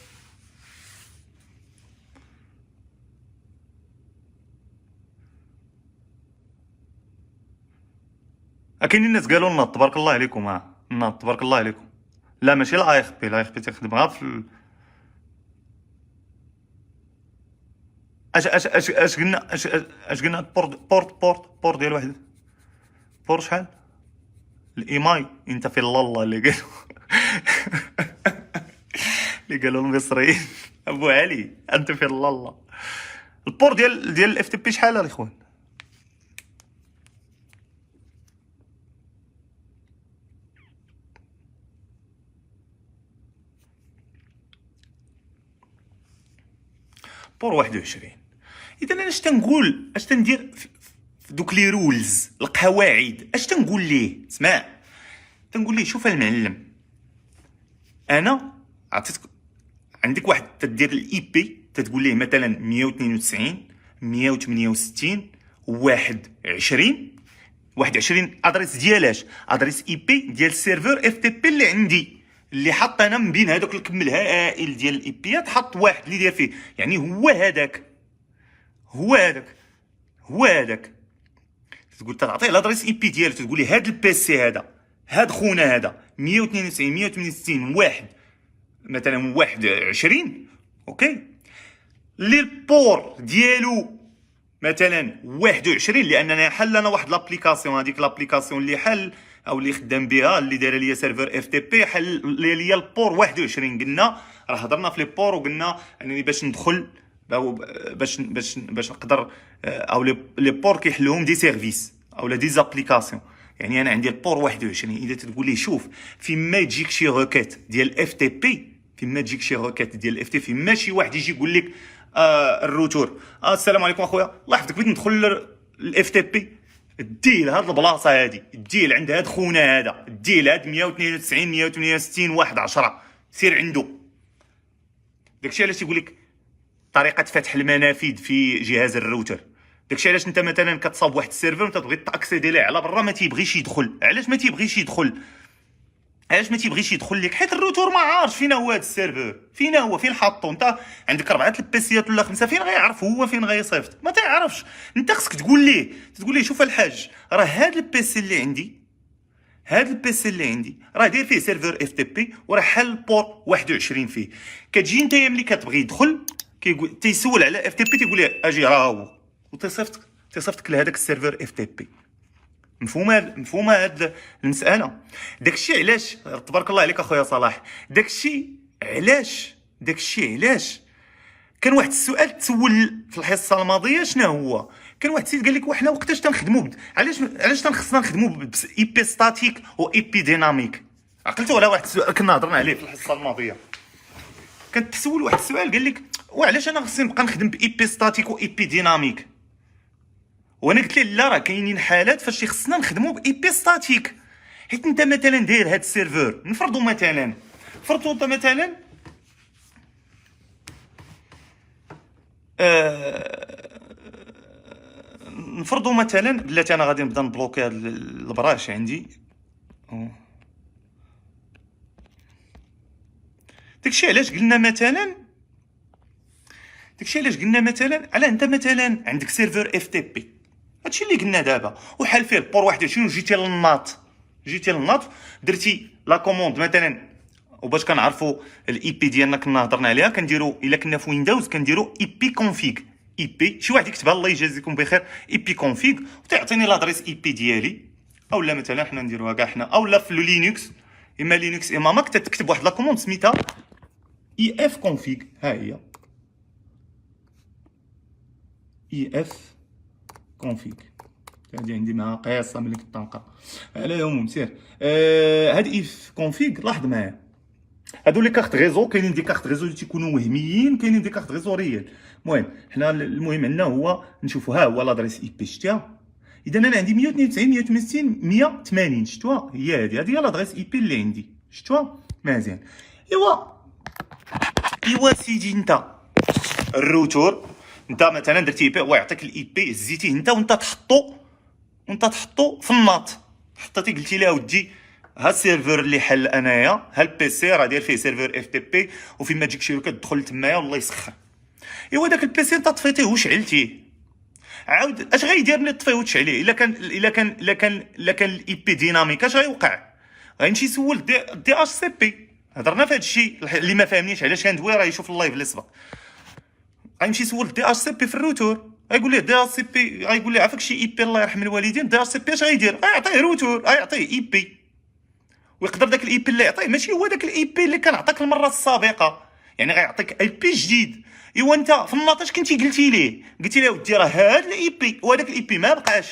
كاينين الناس قالوا لنا تبارك الله عليكم. تبارك الله عليكم. لا ماشي الاي اخ بي، الاي اخ بي تخدم غير في اش قلنا بور ديال واحد. بور شحال؟ الايماي انت في الله اللي قالوا. اللي قالوا المصريين. ابو علي انت في الله. البور ديال الاف تي بي شحال الاخوان؟ بور 21. اذا انا اش تنقول، اش تندير في دوك لي رولز، القواعد، اش تنقول ليه؟ اسمع، تنقول ليه شوف المعلم، انا عطيتك عندك واحد تدير الاي بي، تتقول ليه مثلا 192 168 21 ادريس ديالاش، ادريس اي بي ديال السيرفر اف تي بي اللي عندي، اللي حط انا من بين هذوك الكم الهائل ديال الاي بيات، حط واحد اللي داير فيه، يعني هو هذاك تقول تعطيه الادريس اي بي ديالو، تقول لي هذا البيسي هذا خونا هذا 192 168 واحد مثلا 21 اوكي، اللي البور ديالو مثلا 21، لاننا حلنا واحد لابليكاسيون، هذيك لابليكاسيون اللي حل او اللي خدام بها اللي دايره ليا سيرفر اف تي بي، حل ليا البور 21. قلنا راه هضرنا في لي بور، وقلنا انني باش ندخل باش نقدر، او لي بور كيحلوهم دي سيرفيس او دي زابليكاسيون، يعني انا عندي البور 21. اذا تقول لي شوف فيما تجيك شي روكيت ديال اف تي بي، فيما تجيك شي روكيت ديال الاف تي، فيما شي واحد يجي يقول لك الروتور، السلام عليكم اخويا، الله يحفظك بغيت ندخل الاف تي بي، ديل هاد البلاصه هادي، ديل عند هاد خونا هذا، ديل هاد 192 168 واحد 10، سير عنده. داكشي علاش يقول لك طريقه فتح المنافذ في جهاز الروتر. داكشي علاش انت مثلا كتصاوب واحد السيرفر وانت تبغي تاكسيدي ليه على برا، ما تيبغيش يدخل. علاش ما تيبغيش يدخل لك؟ حيت الروتور ما عارفش فين هو هذا السيرفر، فين حاطو. انت عندك 4 البيسيات ولا 5، فين غيعرف هو فين غيصيفط؟ ما تعرفش. انت خصك تقول ليه شوف الحاج، راه هذا البيسي اللي عندي، راه داير فيه سيرفر اف تي بي، وراه حل بور 21 فيه. كتجي انت ملي كتبغي يدخل كيقول تيسول على اف تي بي، تيقول ليه اجي راه هو، وتصيفطك لهذاك السيرفر اف تي بي. مفهومه هاد المساله؟ داكشي علاش تبارك الله عليك اخويا صلاح، داكشي علاش كان واحد السؤال تسول في الحصه الماضيه. شنو هو؟ كان واحد السيد قال لك وحنا وقتاش تنخدموا علاش تنخصنا نخدموا اي بي ستاتيك و اي بي ديناميك؟ عقلتوا على واحد السؤال كنا هضرنا عليه في الحصه الماضيه، كانت تسول واحد السؤال قال لك وعلاش انا خصني نبقى نخدم باي بي ستاتيك و اي بي ديناميك؟ وانا قلت له لا، راه كاينين حالات فاش خصنا نخدموا باي بي ستاتيك. حيت انت مثلا داير هاد السيرفر، نفرضوا مثلا بلاتي انا غادي نبدا نبلوكي هاد البراش عندي. داكشي علاش قلنا مثلا على انت مثلا عندك سيرفر اف تي بي، هادشي اللي قلنا دابا، وحال فيه البور 21، وجيتي للناط درتي لا كوموند مثلا. وباش كنعرفوا الاي بي ديالنا كنا هضرنا عليها، كنديروا الا كنا في ويندوز كنديروا اي بي كونفيغ، اي بي شي واحد يكتبها الله يجازيكم بخير، اي بي كونفيغ، وتعطيني لادريس اي بي ديالي. اولا مثلا حنا نديروها كاع حنا، اولا في لينكس، اما لينكس اما ماك، تكتب واحد لا كوموند سميتها اي اف كونفيغ. ها هي اي اف كونفيغ، هادي عندي معها قياسه ملي كنت تنقرا. على العموم سير هاد اف كونفيغ، لاحظ معايا هادو لي كارت ريزو، كاينين دي كارت ريزو اللي تيكونوا وهميين، كاينين دي كارت ريزو ريال. المهم حنا المهم عندنا هو نشوفوا ها هو لادريس اي بي، شتيها؟ اذا انا عندي 192 168 180، شتوها؟ هي هادي لادريس اي بي اللي عندي، شتوها؟ مزيان. ايوا سيدي، انت الروتور انت مثلا درتي اي بي، هو يعطيك الاي بي، هزيتيه انت وانت تحطو في الناط، حطيتي قلتي له ودي ها السيرفر اللي حل انايا، ها البيسي راه داير فيه سيرفر اف تي بي، وفيما تجيك شي وقت تدخل تمايا والله يسخر. ايوا داك البيسي انت طفيتيه وشعلتيه، عاود اش غيدير ملي طفيه وتشعليه؟ الا كان الاي بي ديناميك، اش غيوقع؟ غنمشي يسول دي اش سي بي. هضرنا في هذا الشيء، اللي ما فاهمنيش علاش كندوي راه يشوف اللايف اللي سبق. غيمشي يسول دي اش سي بي في الروتور، غيقول ليه دي اش سي بي، غيقول ليه عافاك شي اي بي الله يرحم الوالدين، دي اش سي بي اش غيدير؟ غيعطيه روتور، غيعطيه اي بي، ويقدر داك الاي بي اللي يعطيه ماشي هو داك الاي بي اللي كان عطاك المره السابقه، يعني غيعطيك اي بي جديد. ايوا انت في الناطش كنتي قلتي ليه ودي راه هاد الاي بي، وهذاك الاي بي ما بقاش،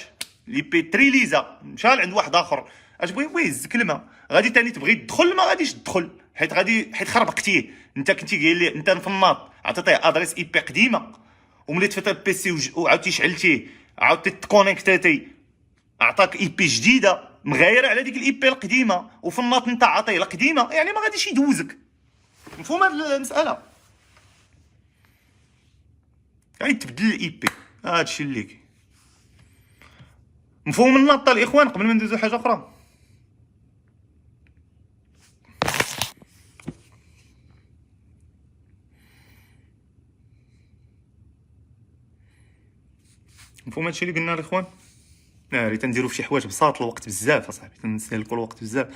الاي بي تريليزا مشى لعند واحد اخر، اش بغي يهز كلمه، غادي تاني تبغي تدخل ما غاديش تدخل، حيت خربقتيه. انت كنتي قايل لي انت مفناط، عطيتيه ادريس اي بي قديمه، وملي تفتح البيسي وعاودتي شعلتيه، عاودتي تكونيكتاتي، عطاك اي بي جديده مغايره على ديك الاي بي القديمه، وفناط انت عاطيه القديمه، يعني ما غاديش يدوزك. مفهوم هاد المساله؟ يعني تبدل الاي بي، هادشي اللي كاين. مفهوم النط الاخوان قبل ما ندوزو حاجه اخرى؟ مفهوم هادشي اللي قلنا الاخوان؟ ناري تنديرو فشي حوايج بساط الوقت بزاف اصاحبي، تنسالكو الوقت بزاف.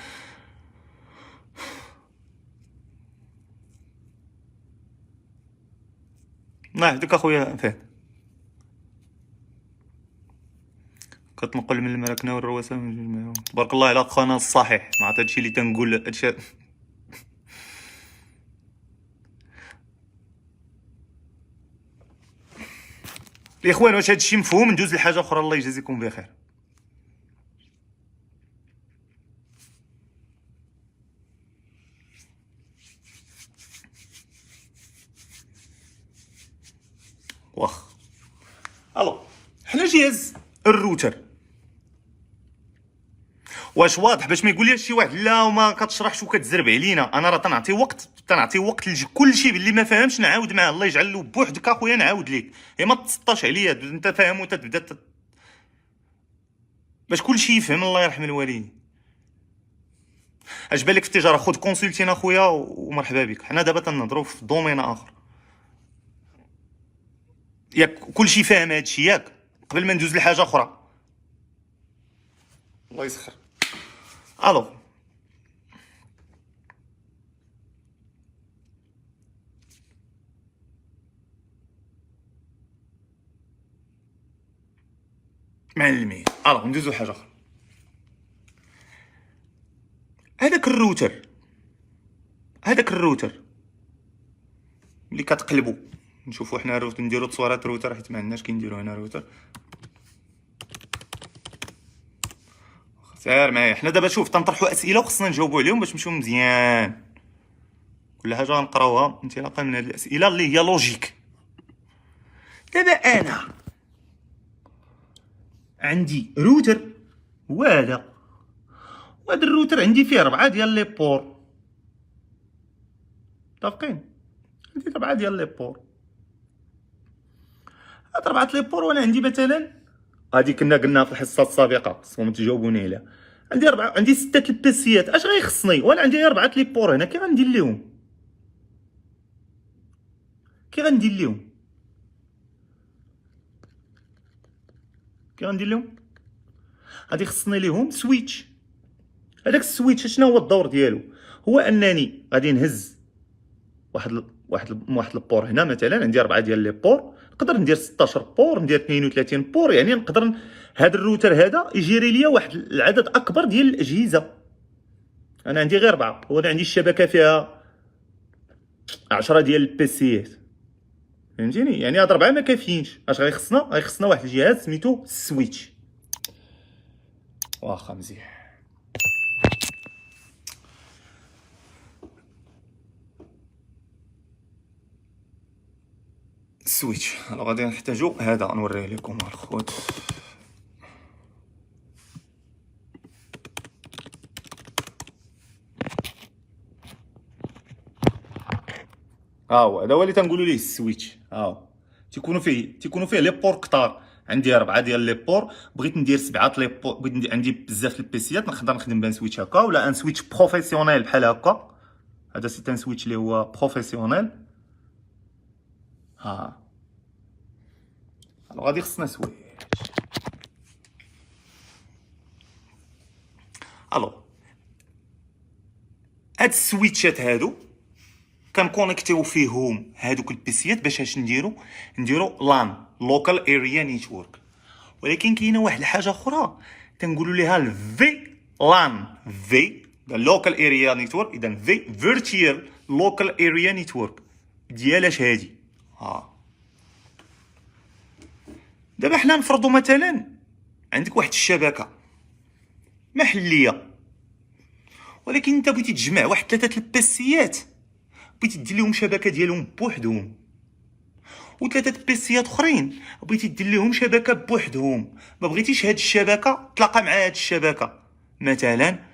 يحفظك اخويا فهد. كتنقل من المركنه والرواسه تبارك الله على خونا الصحيح. مع هادشي اللي تنقول هادشي الاخوان. واش هادشي مفهوم؟ ندوز لحاجه اخرى، الله يجازيكم بخير. واخ الو، حنا جهاز الروتر واش واضح باش ما يقول لي شي واحد لا وما كتشرحش وكتزرب علينا؟ انا راه تنعطي وقت كلشي اللي ما فاهمش نعاود معاه، الله يجعل له بوحدك اخويا نعاود ليك، يا ما تسطاش عليا انت فاهم وتتبدا باش كلشي يفهم. الله يرحم الوالدين. اش بالك في التجاره؟ خذ كونسلتين اخويا ومرحبا بك. حنا دابا تنهضروا في دومين اخر، ياك كلشي فاهم هادشي ياك قبل ما ندوز لحاجه اخرى. الله يسخر. الو، معلمين الو ندوزو لحاجه اخرى. هذاك الروتر اللي كتقلبو، نشوفو حنا روتر، نديرو تصويرات روتر حيت ما عندناش كنديرو هنا روتر. سير معايا، حنا دابا شوف تنطرحوا اسئله وخصنا نجاوبوا عليهم باش نمشيو مزيان. كل حاجه غنقراوها انطلاقا من هاد الاسئله اللي هي لوجيك. دابا انا عندي روتر وهذا الروتر عندي فيه 4 ديال لي بور، متفقين؟ عندي 4 ديال لي بور. هاد 4 لي بور، وانا عندي مثلا هادي كنا قلناها في الحصه السابقه، خصكم تجاوبوني عليها. عندي 6 البيسيات، اش غيخصني؟ وانا عندي 4 لي بور هنا، كي غندير لهم؟ غادي خصني ليهم سويتش. هذاك السويتش شنو هو الدور ديالو؟ هو انني غادي نهز واحد البور هنا، مثلا عندي 4 ديال لي بور، نقدر ندير 16 بور، ندير 32 بور، يعني نقدر هذا الروتر هذا يجيري ليا واحد العدد اكبر ديال الاجهزه. انا عندي غير 4، وانا عندي الشبكه فيها 10 ديال البيسيات، فهمتيني؟ يعني هاد 4 ما كافيينش. اش غيخصنا واحد الجهاز سميتو سويتش. واخا مزيان. سويتش غادي نحتاجو هذا، نوريه لكم الخوت. هو هذا هو اللي تنقولوا ليه السويتش. تيكونوا فيه لي بور كتار. عندي 4 ديال لي بور، بغيت ندير 7 لي بور، عندي بزاف البيسيات، نقدر نخدم بان سويتش هكا، ولا ان سويتش بروفيسيونيل بحال هكا. هذا سي ان سويتش اللي هو بروفيسيونيل. غادي خصنا سويتش. هاد السويتشات هادو كنكونيكتيو فيهم هادوك البيسيات باش اش نديرو لان لوكال اريا نيتورك. ولكن كاينه واحد الحاجه اخرى تنقولوا ليها الفي لان، في لوكال اريا نيتورك، اذا في فيرتشوال لوكال اريا نيتورك ديال اش هادي. دابا حنا نفرضوا مثلا عندك واحد الشبكه محليه، ولكن انت بغيتي تجمع واحد 3 البيسيات، بغيتي دير لهم شبكه ديالهم بوحدهم، و3 بيسيات اخرين بغيتي دير لهم شبكه بوحدهم، ما بغيتيش هاد الشبكه تلاقى مع هاد الشبكه. مثلا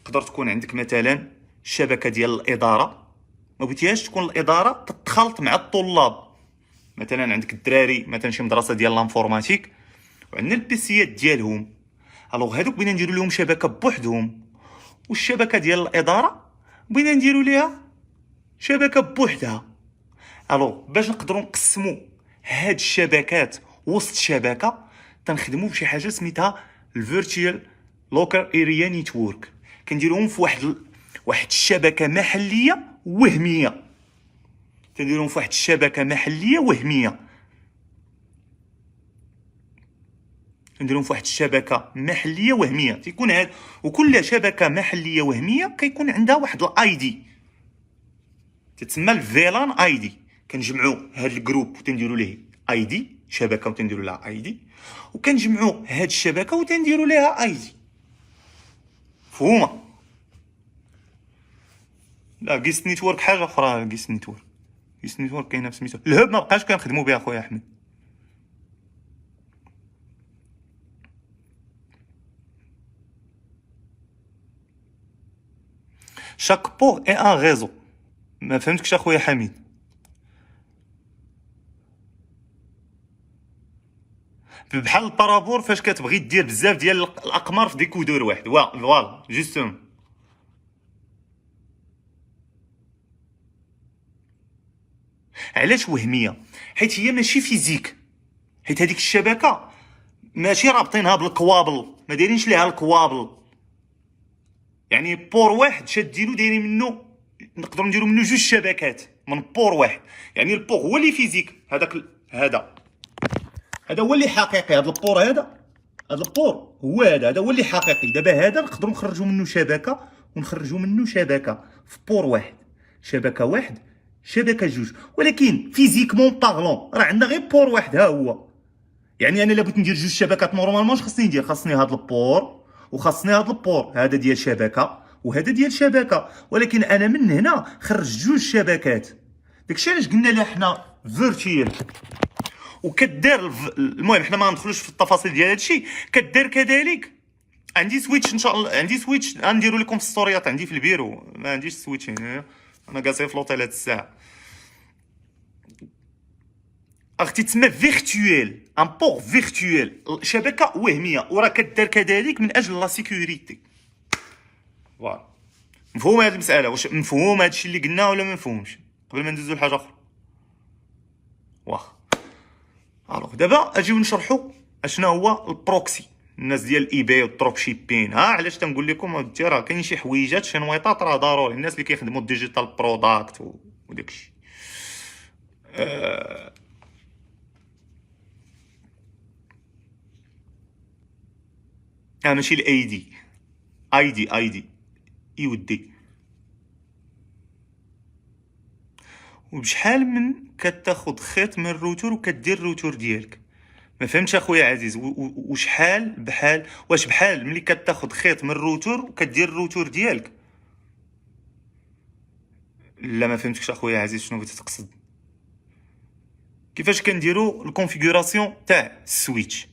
تقدر تكون عندك مثلا الشبكه ديال الاداره، ما بغيتيهاش تكون الاداره تتخلط مع الطلاب. مثلا عندك الدراري مثلا شي مدرسه ديال لانفورماتيك وعندنا البيسيات ديالهم، الوغ هادوك بغينا نديرو لهم شبكه بوحدهم، والشبكه ديال الاداره بغينا نديرو ليها شبكه بوحدها. الوغ باش نقدروا نقسموا هاد الشبكات وسط شبكه، تنخدموا بشي حاجه سميتها الفيرتشوال لوكال اريا نيتورك. كنديروهم في واحد الشبكه محليه وهميه، تنديروهم في واحد الشبكه محليه وهميه، نديرهم في واحد الشبكه محليه وهميه. تيكون هاد وكل شبكه محليه وهميه كيكون عندها واحد الاي دي تتسمى الفيلان اي دي. كنجمعوا هاد الجروب وتنديروا ليه اي دي شبكه وتنديروا لها اي دي، وكنجمعوا هاد الشبكه وتنديروا لها اي دي. مفهومه؟ لا جيست نيتورك حاجه اخرى. جيست نيتورك كاينه بسميتو الهب، ما بقاش كنخدموا بها اخويا احمد. chaque port est un réseau. ما فهمتكش اخويا حميد. بحال البارابور فاش كتبغي دير بزاف ديال الاقمار في ديكودور واحد. فوالا جوستوم. علاش وهميه؟ حيت هي ماشي فيزيك، حيت هذيك الشبكه ماشي رابطينها بالكوابل، ما دايرينش ليها الكوابل. يعني بور واحد شادينو دايرين منه، نقدروا نديروا منه جوج شبكات من بور واحد. يعني البور هو اللي فيزيك، هذا هو اللي حقيقي. هذا البور هذا البور هو هذا هو اللي حقيقي. دابا هذا نقدروا نخرجوا منه شبكه ونخرجوا منه شبكه في بور واحد، شبكه واحد، شبكه جوج. ولكن فيزيكمون بارلون راه عندنا غير بور واحد ها هو. يعني انا الا بغيت ندير جوج شبكات نورمالمون اش خاصني ندير؟ خاصني هذا البور وخاصني هذا البور، هذا ديال شبكه وهذا ديال شبكه. ولكن انا من هنا خرج جوج شبكات. داكشي علاش قلنا لها حنا فيرتيال. وكدار المهم حنا ما ندخلوش في التفاصيل ديال هادشي. كدار كذلك عندي سويتش ان شاء الله، عندي سويتش غنديرو لكم في الستوريات عندي في البيرو. ما عنديش سويتش هنا، انا جالس في لوطيل هاد الساعه. اختي تسمى فيرتويال، ان بور فيرتويال، شبكه وهميه. وراه كدار كذلك من اجل لا سيكوريتي. فوالا مفهوم هاد المساله؟ واش مفهوم هادشي اللي قلنا ولا ما مفهومش؟ قبل ما ندوزو لحاجه اخرى. واخا الوغ دابا اجيو نشرحوا اشنا هو البروكسي. الناس ديال الاي باي والدروب شيبين، علاش تنقول لكم راه كاين شي حويجات شي نويطات راه ضروري الناس اللي كيخدموا الديجيتال بروداكت وداكشي. ماشي الاي دي، اي دي يودي. وبشحال من كتاخد خيط من الروتور وكدير الروتور ديالك. ما فهمتش اخويا عزيز. وشحال بحال واش بحال ملي كتاخد خيط من الروتور وكدير الروتور ديالك؟ لا ما فهمتكش اخويا عزيز. شنو بغيتي تقصد؟ كيفاش كنديروا الكونفيغوراسيون تاع السويتش؟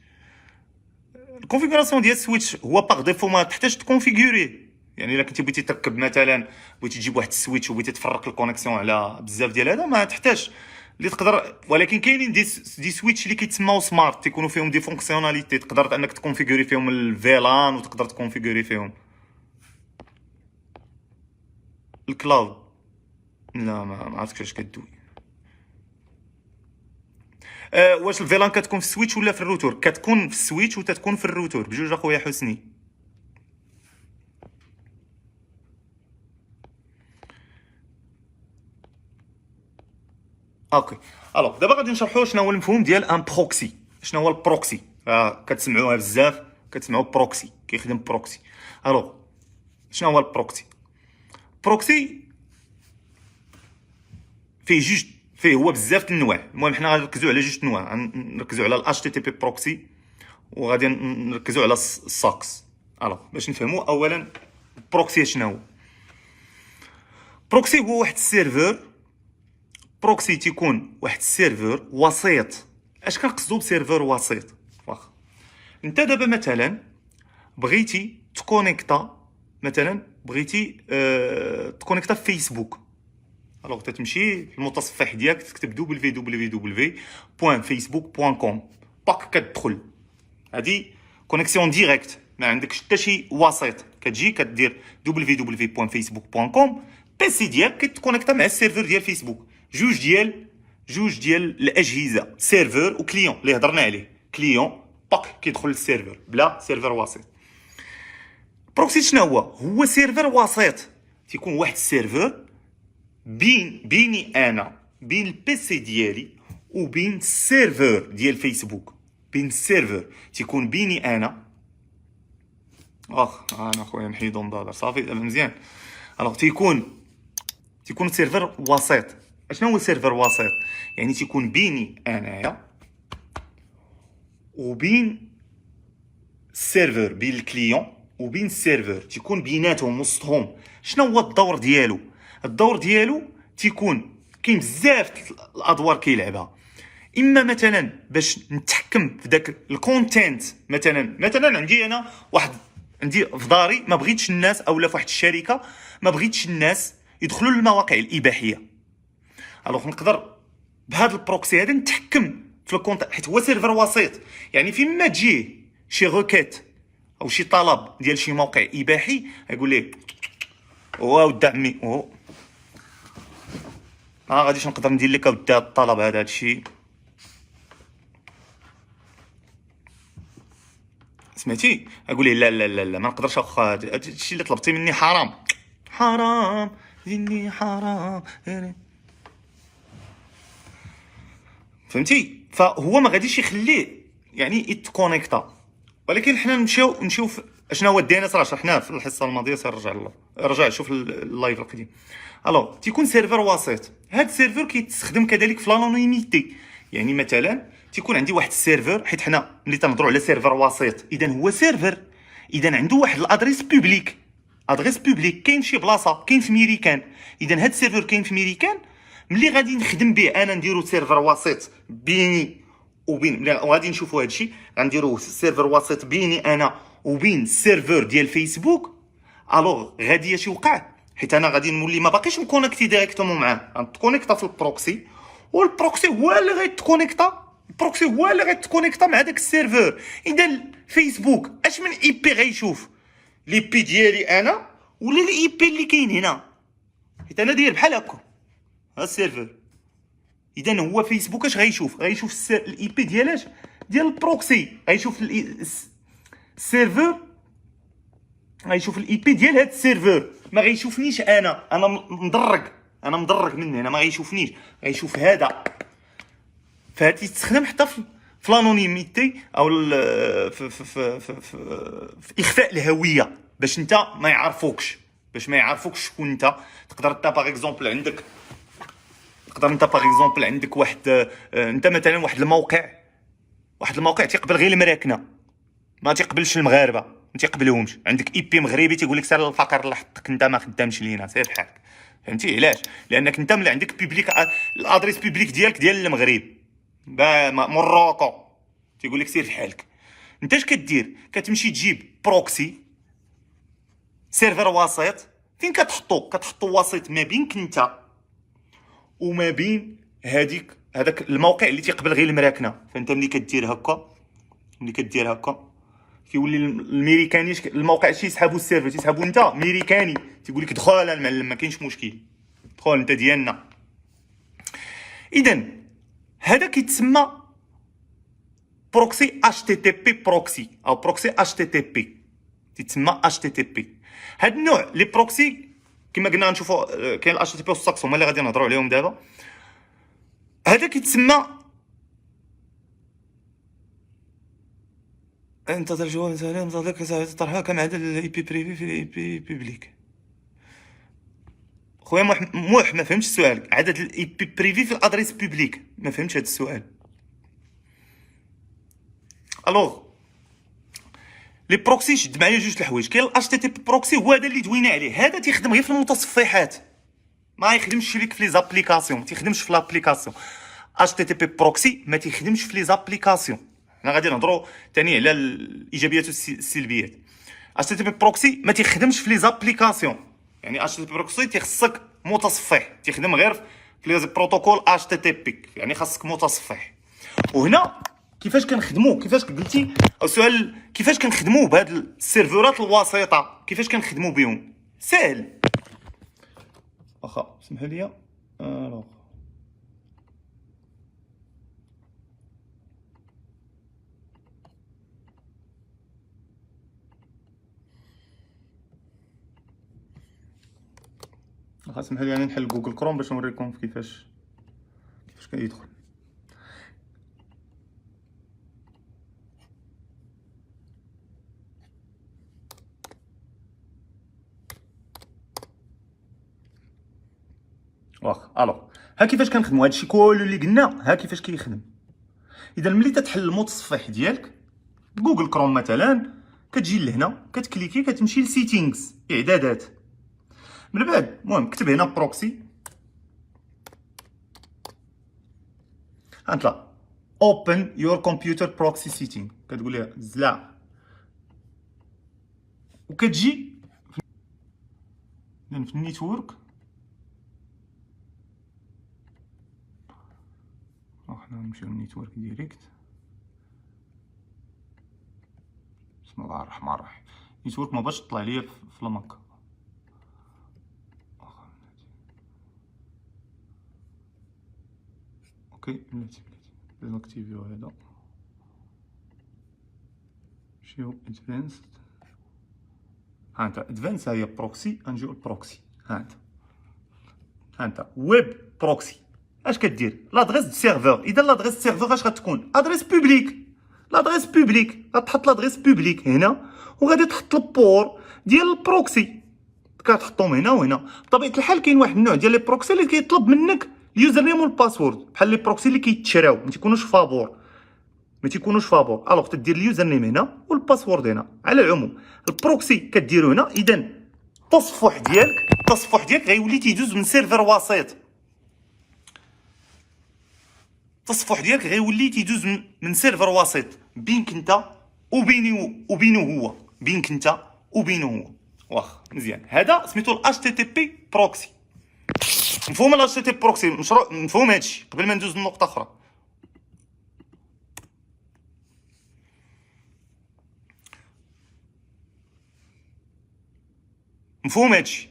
الكونفيغوراسيون ديال السويتش هو باغ ديفو ما تحتاج تكونفيغوري. يعني الا كنتي بغيتي تركب مثلا، بغيتي تجيب واحد السويتش وبغيتي تفرق الكونيكسيون على بزاف ديال هذا، ما تحتاج اللي تقدر. ولكن كاينين دي سويتش اللي كيتسماو سمارت، تيكونوا فيهم دي فونكسيوناليتي تقدر انك تكونفيغوري فيهم الفيلان وتقدر تكونفيغوري فيهم الكلاود. لا ما عرفتش اش كدوي. واش الفيلان كتكون في السويتش ولا في الروتور؟ كتكون في السويتش وتتكون في الروتور بجوج اخويا حسني. اوكي الوغ دابا غادي نشرحوا شنو هو المفهوم ديال ان بروكسي. شنو هو البروكسي؟ كتسمعوها بزاف، كتسمعوا بروكسي كيخدم بروكسي. الوغ شنو هو البروكسي؟ بروكسي فيه هو بزاف النواع. المهم حنا غادي نركزوا على جوج انواع. نركزوا على الاتش تي تي بي بروكسي وغادي نركزوا على الساكس. الوغ باش نفهموا اولا بروكسي شنو هو؟ بروكسي هو واحد السيرفر. بروكسي تيكون واحد السيرفر وسيط. اش كنقصدو بسيرفر وسيط؟ واخا انت دابا مثلا بغيتي تكونيكتا، مثلا بغيتي تكونيكتا في فيسبوك. الوغ تتمشي للمتصفح ديالك تكتب www.facebook.com باك كتدخل. هادي كونيكسيون ديريكت، ما عندكش حتى شي وسيط. كتجي كدير www.facebook.com، بيسي ديالك كتكونيكتا مع السيرفر ديال فيسبوك. جوج ديال الاجهزه، سيرفر وكليون اللي هضرنا عليه. كليون باك كيدخل للسيرفر بلا سيرفر وسيط. بروكسي شنو هو؟ هو سيرفر وسيط. تيكون واحد السيرفر بيني انا، بين البيسي ديالي وبين السيرفر ديال فيسبوك. بين السيرفر تيكون بيني انا. انا خويا نحيدو نضادر صافي دابا مزيان. الوغ تيكون سيرفر وسيط. اشنو هو سيرفر وسيط؟ يعني تيكون بيني انايا وبين السيرفر، بين الكليون وبين السيرفر، تيكون بيناتهم وسطهم. شنو هو الدور ديالو؟ الدور ديالو تيكون كاين بزاف الادوار كيلعبها. اما مثلا باش نتحكم في داك الكونتنت. مثلا عندي انا عندي في داري ما بغيتش الناس، اولا في واحد الشركه ما بغيتش الناس يدخلوا للمواقع الاباحيه. الوغ نقدر بهذا البروكسي هذا نتحكم في الكونت، حيت هو سيرفر وسيط. يعني فيما تجيه شي روكيت او شي طلب ديال شي موقع اباحي، يقول ليه ودي عمي غاديش نقدر ندير لك ودي هذا الطلب هذا الشيء. سمعتي؟ اقول ليه لا لا لا لا ما نقدرش اخا، هذا الشيء اللي طلبتي مني حرام ديني حرام. فهمتي؟ فهو ما غاديش يخليه يعني يتكونيكتا. ولكن حنا نمشيو اشنا هو الدي ان اس، راه شرحناه في الحصه الماضيه. رجع شوف اللايف القديم. الو تيكون سيرفر وسيط. هاد السيرفر كيتستخدم كذلك في لانونيميتي. يعني مثلا تيكون عندي واحد السيرفر، حيت حنا ملي تنهضروا على سيرفر وسيط اذا هو سيرفر، اذا عنده واحد الادريس بوبليك. كاين شي بلاصه، كاين في ميريكان. اذا هاد السيرفر كاين في ميريكان. ملي غادي نخدم به انا نديرو سيرفر وسيط بيني وبين، وغادي نشوفوا هذا الشيء، غنديروا سيرفر وسيط بيني انا وبين السيرفر ديال فيسبوك. الوغ غادي اش يوقع؟ حيت انا غادي نولي ما باقيش مكونيكتي ديريكتومون معاه، غنتكونيكتا في البروكسي، والبروكسي هو اللي غيتكونيكتا مع داك السيرفر. اذا فيسبوك اش من اي بي غيشوف؟ لي بي ديالي انا ولا الاي بي اللي كاين هنا؟ حيت انا داير بحال هكا ها السيرفر. اذا هو فيسبوك اش غيشوف الاي بي ديال البروكسي. غيشوف السيرفر، غيشوف الاي بي ديال هاد السيرفر. ما غيشوفنيش انا مدرك من هنا، ما غيشوفنيش، غيشوف هذا. فهادي تستخدم حتى في لانونيميتي او في اخفاء الهويه، باش انت ما يعرفوكش شكون انت. تقدر انت باغ اكزومبل عندك واحد انت مثلا واحد الموقع تيقبل غير المراكنه، ما تيقبلش المغاربه، ما تيقبلهمش. عندك اي بي مغربي تيقول لك سير الفقر اللي حطك انت ما خدامش لينا، سير بحالك. فهمتي علاش؟ لانك انت ملي عندك بيبليك الادريس بيبليك ديالك ديال المغرب موروكو، تيقول لك سير بحالك. انت اش كدير؟ كتمشي تجيب بروكسي، سيرفر وسيط. فين كتحطو وسيط ما بينك انت وما بين هذاك الموقع اللي تيقبل غير المراكنه. فانت ملي كدير هكا كيولي الميريكاني الموقع شي يسحبوا السيرفر، تيسحبوا انت ميريكاني، تيقول لك دخل المعلم ما كاينش مشكل، دخل انت ديالنا. اذا هذا كيتسمى بروكسي اتش تي تي بي بروكسي او بروكسي اتش تي تي بي، تيتسمى اتش تي تي بي. هاد النوع لي بروكسي كما قلنا نشوفوا كاين الاتش تي بي والساكس هما اللي غادي نهضروا عليهم دابا. هذا كيتسمى انتظر جواب سلام صديقي ساعة طرحها كم عدد الاي بي بريفي في الاي بي بيبليك. خويا موح ما فهمتش السؤال. عدد الاي بي بريفي في الادريس بيبليك، ما فهمتش هذا السؤال. الوغ لي بروكسي شد معايا جوج الحوايج. كاين الاتش تي تي بي بروكسي هو هذا اللي دوينا عليه، هذا تيخدم غير في المتصفحات، ما يخدمش ليك في لي زابليكاسيون، ما تيخدمش في لابليكاسيون. اتش تي تي بي بروكسي ما تيخدمش في لي زابليكاسيون. حنا غادي نهضروا ثاني على الايجابيات والسلبيات. اتش تي تي بي بروكسي ما تيخدمش في لي زابليكاسيون، يعني اتش تي تي بي بروكسي تيخصك متصفح، تيخدم غير في لي بروتوكول اتش تي تي بي، يعني خاصك متصفح. وهنا كيفاش كنخدموا، كيفاش قلتي السؤال، كيفاش كنخدموا بهاد السيرفرات الوسيطه، كيفاش كنخدموا بهم؟ سهل. واخا سمحوا لي الوغ واخا سمحوا لي انا نحل جوجل كروم باش نوريكم كيفاش كيدخل. واخا الوغ ها كيفاش كنخدموا هادشي كله اللي قلنا، ها كيفاش كيخدم. اذا ملي تتحل المتصفح ديالك جوجل كروم مثلا، كتجي لهنا كتكليكي كتمشي لسيتينغز، اعدادات. من بعد المهم كتب هنا بروكسي، هانتلا اوبن يور كمبيوتر بروكسي سيتينغ، كتقول لها زلا، وكتجي في النيتورك. حنا نمشيو للنيتورك ديريكت. بسم الله الرحمن الرحيم. نيتورك ما باش تطلع ليا في الماك. اوكي بلاتي ديزاكتيفيو هذا، نمشيو ادفانسد. ها انت ادفانس، هي بروكسي، غنجيو للبروكسي. ها انت ويب بروكسي اش كدير؟ لادريس دو سيرفور. اذا لادريس دو سيرفور اش غتكون؟ ادريس بوبليك. لادريس بوبليك غتحط لادريس بوبليك هنا، وغادي تحط البور ديال البروكسي، كتحطهم هنا وهنا. بطبيعه الحال كاين واحد النوع ديال لي بروكسي اللي كيطلب منك اليوزر نيم والباسورد، بحال لي بروكسي اللي كيتشراو، ما تيكونوش فابور، الوغ تدير اليوزر نيم هنا والباسورد هنا. على العموم البروكسي كديرو هنا. اذا التصفح ديالك غيولي تيدوز من سيرفر وسيط. التصفح ديالك غيولي تيدوز من سيرفر وسيط بينك انت وبينه هو، بينك انت وبينه هو. واخا مزيان. هذا سميتو الاش تي تي بي بروكسي. مفهوم الاش تي تي بي بروكسي؟ مفهوم هادشي قبل ما ندوز لنقطه اخرى. مفهوم هادشي؟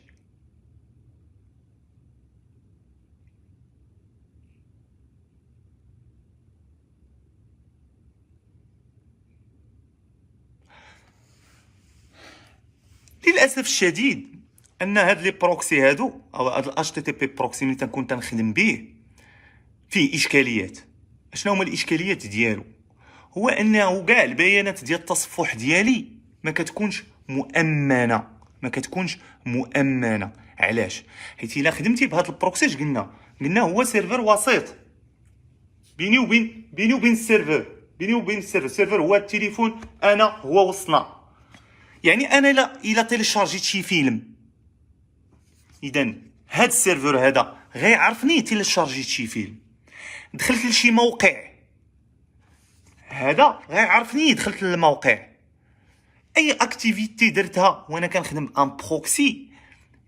للاسف الشديد ان هاد لي بروكسي هادو، او هاد الاش تي تي بي بروكسي ملي تنكون تنخدم به فيه اشكاليات. شنو هما الاشكاليات ديالو؟ هو انه كاع البيانات ديال التصفح ديالي ما كتكونش مؤمنه، علاش؟ حيت الا خدمتي بهاد البروكسي اش قلنا هو سيرفر وسيط بيني وبين السيرفر، السيرفر هو التليفون، انا هو وسطنا. يعني انا الا تيليشارجيت شي فيلم، اذا هاد السيرفر هذا غيعرفني تيليشارجيت شي فيلم. دخلت لشي موقع، هذا غيعرفني دخلت للموقع. اي اكتيفيتي درتها وانا كنخدم ان بروكسي،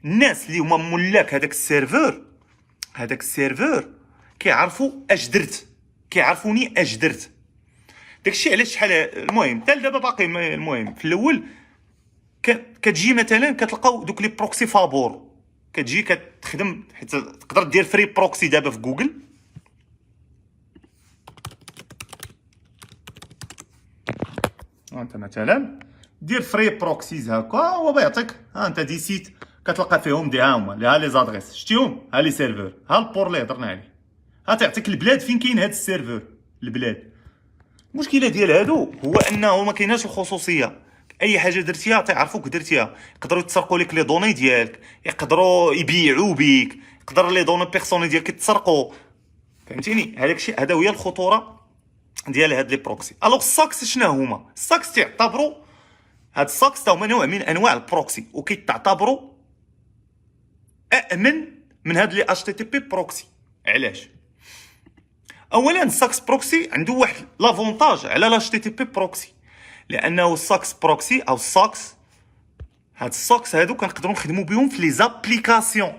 الناس اللي هما ملاك هذاك السيرفر كيعرفوا اش درت، كيعرفوني اش درت. داكشي علاش شحال المهم حتى دابا باقي. المهم في الاول كتجي مثلا كتلقاو دوك لي بروكسي فابور، كتجي كتخدم، حيت تقدر دير فري بروكسي دابا في جوجل. انت مثلا دير فري بروكسيز هكا، هو بيعطيك ها انت دي سيت كتلقى فيهم ها هما، ها لي زادريس شتيهم، ها لي سيرفور، ها البور اللي هضرنا عليه، ها تعطيك البلاد فين كاين هاد السيرفور، البلاد. المشكله ديال هادو هو انه ما كايناش الخصوصيه. اي حاجه درتيها تيعرفوك درتيها، يقدروا يتسرقوا لك لي دوني ديالك، يقدروا يبيعوا بيك، يقدر لي دوني بيرسونيل ديالك يتسرقوا. فهمتيني؟ هذاك الشيء هذا هي الخطوره ديال هاد لي بروكسي. الوغ الساكس شنو هما؟ الساكس تعتبروا هاد الساكس تا هما نوع من انواع البروكسي وكيتعتبروا امن من هاد لي اتش تي تي بي بروكسي. علاش؟ اولا الساكس بروكسي عنده واحد لافونتاج على اتش تي تي بي بروكسي، لانه الساكس بروكسي او الساكس، هاد الساكس هادو كنقدروا نخدموا بهم في لي زابليكاسيون،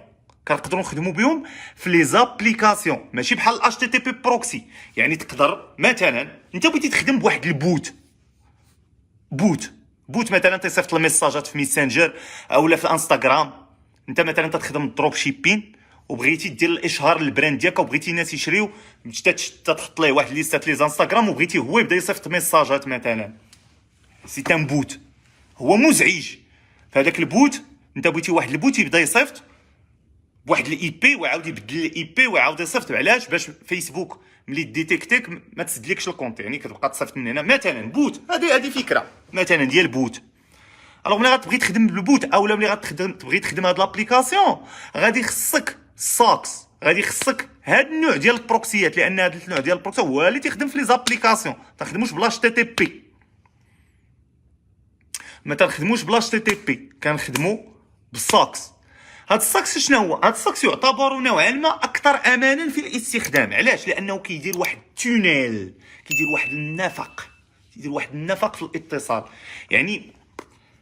كنقدروا نخدموا بهم في لي زابليكاسيون، ماشي بحال الاتش تي تي بي بروكسي. يعني تقدر مثلا انت بغيتي تخدم بواحد البوت، بوت مثلا تيصيفط الميساجات في ميسنجر اولا في الانستغرام. انت مثلا تخدم الدروب شيبين وبغيتي دير الاشهار للبراند ديالك وبغيتي الناس يشريو، تحط ليه واحد ليستات لي انستغرام وبغيتي هو يبدا يصيفط ميساجات مثلا. سي تان بوت، هو مزعج. فهذاك البوت انت بغيتي واحد البوت يبدا يصيفط بواحد الاي بي ويعاود يبدل الاي بي ويعاود يصيفط. علاش؟ باش فيسبوك ملي ديتيكتيك ما تسدلكش الكونت، يعني كتبقى تصيفط من هنا مثلا بوت. هذه فكره مثلا ديال بوت. الوغ ملي غتبغي تخدم بالبوت اولا ملي تبغي تخدم هاد لابليكاسيون، غادي خصك ساكس، غادي خصك هاد النوع ديال البروكسيات، لان هاد النوع ديال البروكسي هو اللي تيخدم في لي زابليكاسيون. تخدموش بلا اتش تي تي بي، ما تنخدموش بلا اتش تي تي بي، كنخدموا بالساكس. هاد الساكس شنو هو؟ هاد الساكس يعتبر نوعا ما اكثر امانا في الاستخدام. علاش؟ لانه كيدير واحد التونيل، كيدير واحد النفق، كيدير واحد النفق في الاتصال. يعني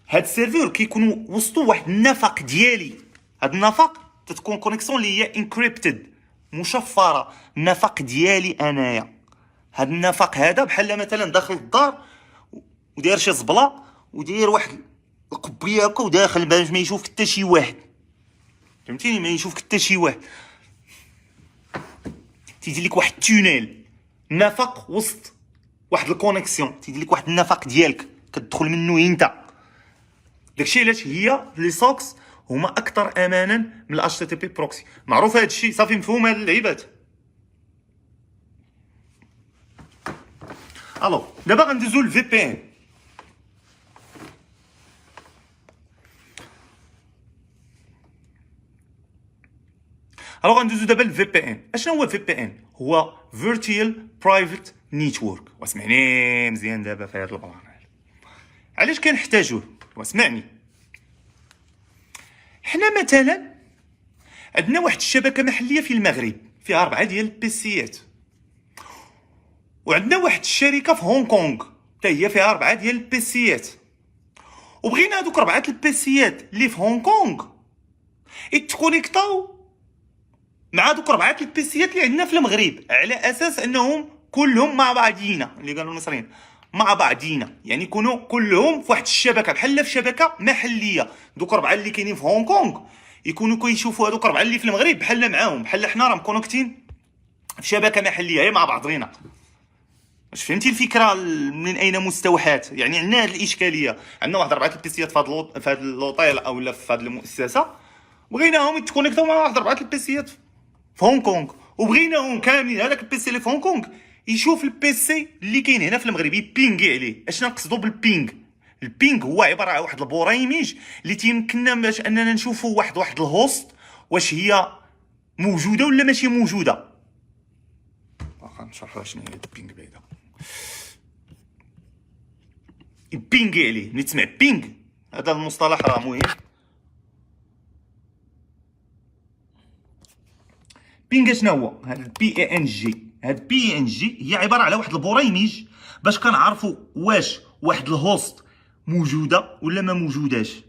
هاد السيرفر كيكونوا وسطو واحد النفق ديالي. هاد النفق تتكون كونيكسيون اللي هي انكريبتد، مشفره، النفق ديالي انايا. هاد النفق هذا بحال مثلا داخل الدار وداير شي زبله وداير واحد القبيه هكا وداخل باش ما يشوفك حتى شي واحد، فهمتيني؟ ما يشوفك حتى شي واحد. تيدير لك واحد التونيل، نفق وسط واحد الكونيكسيون، تيدير لك واحد النفق ديالك كتدخل منه انت. داكشي علاش هي لي سوكس هما اكثر امانا من الاتش تي تي بي بروكسي. معروف هذا الشيء، صافي مفهوم هاد اللعيبات. الو دابا غندوزو للفي بي ان. غندوزو دابا للفي بي ان. اشنو هو الفي بي ان؟ هو فيرتوال برايفت نيتورك. واسمعني مزيان دابا في هاد البلان. علاش كنحتاجوه؟ واسمعني، حنا مثلا عندنا واحد الشبكه محليه في المغرب فيها 4 ديال البيسيات، وعندنا واحد الشركه في هونغ كونغ حتى هي فيها 4 ديال البيسيات، وبغينا هذوك 4 البيسيات اللي في هونغ كونغ يتكونيكطاو مع دوك 4 البيسيات اللي عندنا في المغرب، على اساس انهم كلهم مع بعضينا، اللي قالوا المصريين مع بعضينا، يعني يكونوا كلهم في واحد الشبكه بحال في شبكه محليه. دوك 4 اللي كاينين في هونغ كونغ يكونوا كيشوفوا هذوك 4 اللي في المغرب بحال معاهم، بحال حنا راه مكونكتين في شبكه محليه هي مع بعضينا. واش فهمتي الفكره من اين مستوحات؟ يعني عندنا هذه الاشكاليه، عندنا واحد 4 البيسيات في هذا اللوطيل اولا في هذه المؤسسه، بغيناهم يتكونيكتاو مع واحد 4 البيسيات في هونغ كونغ، وبغيناهم كاملين هذاك البيسي اللي في هونغ كونغ يشوف البيسي اللي كاين هنا في المغرب، يبينغي عليه. اشنا نقصدوا بالبينغ؟ البينغ هو عباره عن واحد البوريميج اللي تيمكننا باش اننا نشوفوا واحد الهوست واش هي موجوده ولا ماشي موجوده. واخا نشرحوا شنو هي البينغ بعدا. يبينغي عليه، ملي تسمع بينغ هذا المصطلح راه مهم. بينغ شنو هو؟ هذا البي اي ان جي، هاد البي ان جي هي عباره على واحد البوريميج باش كنعرفوا واش واحد الهوست موجوده ولا ما موجوداش،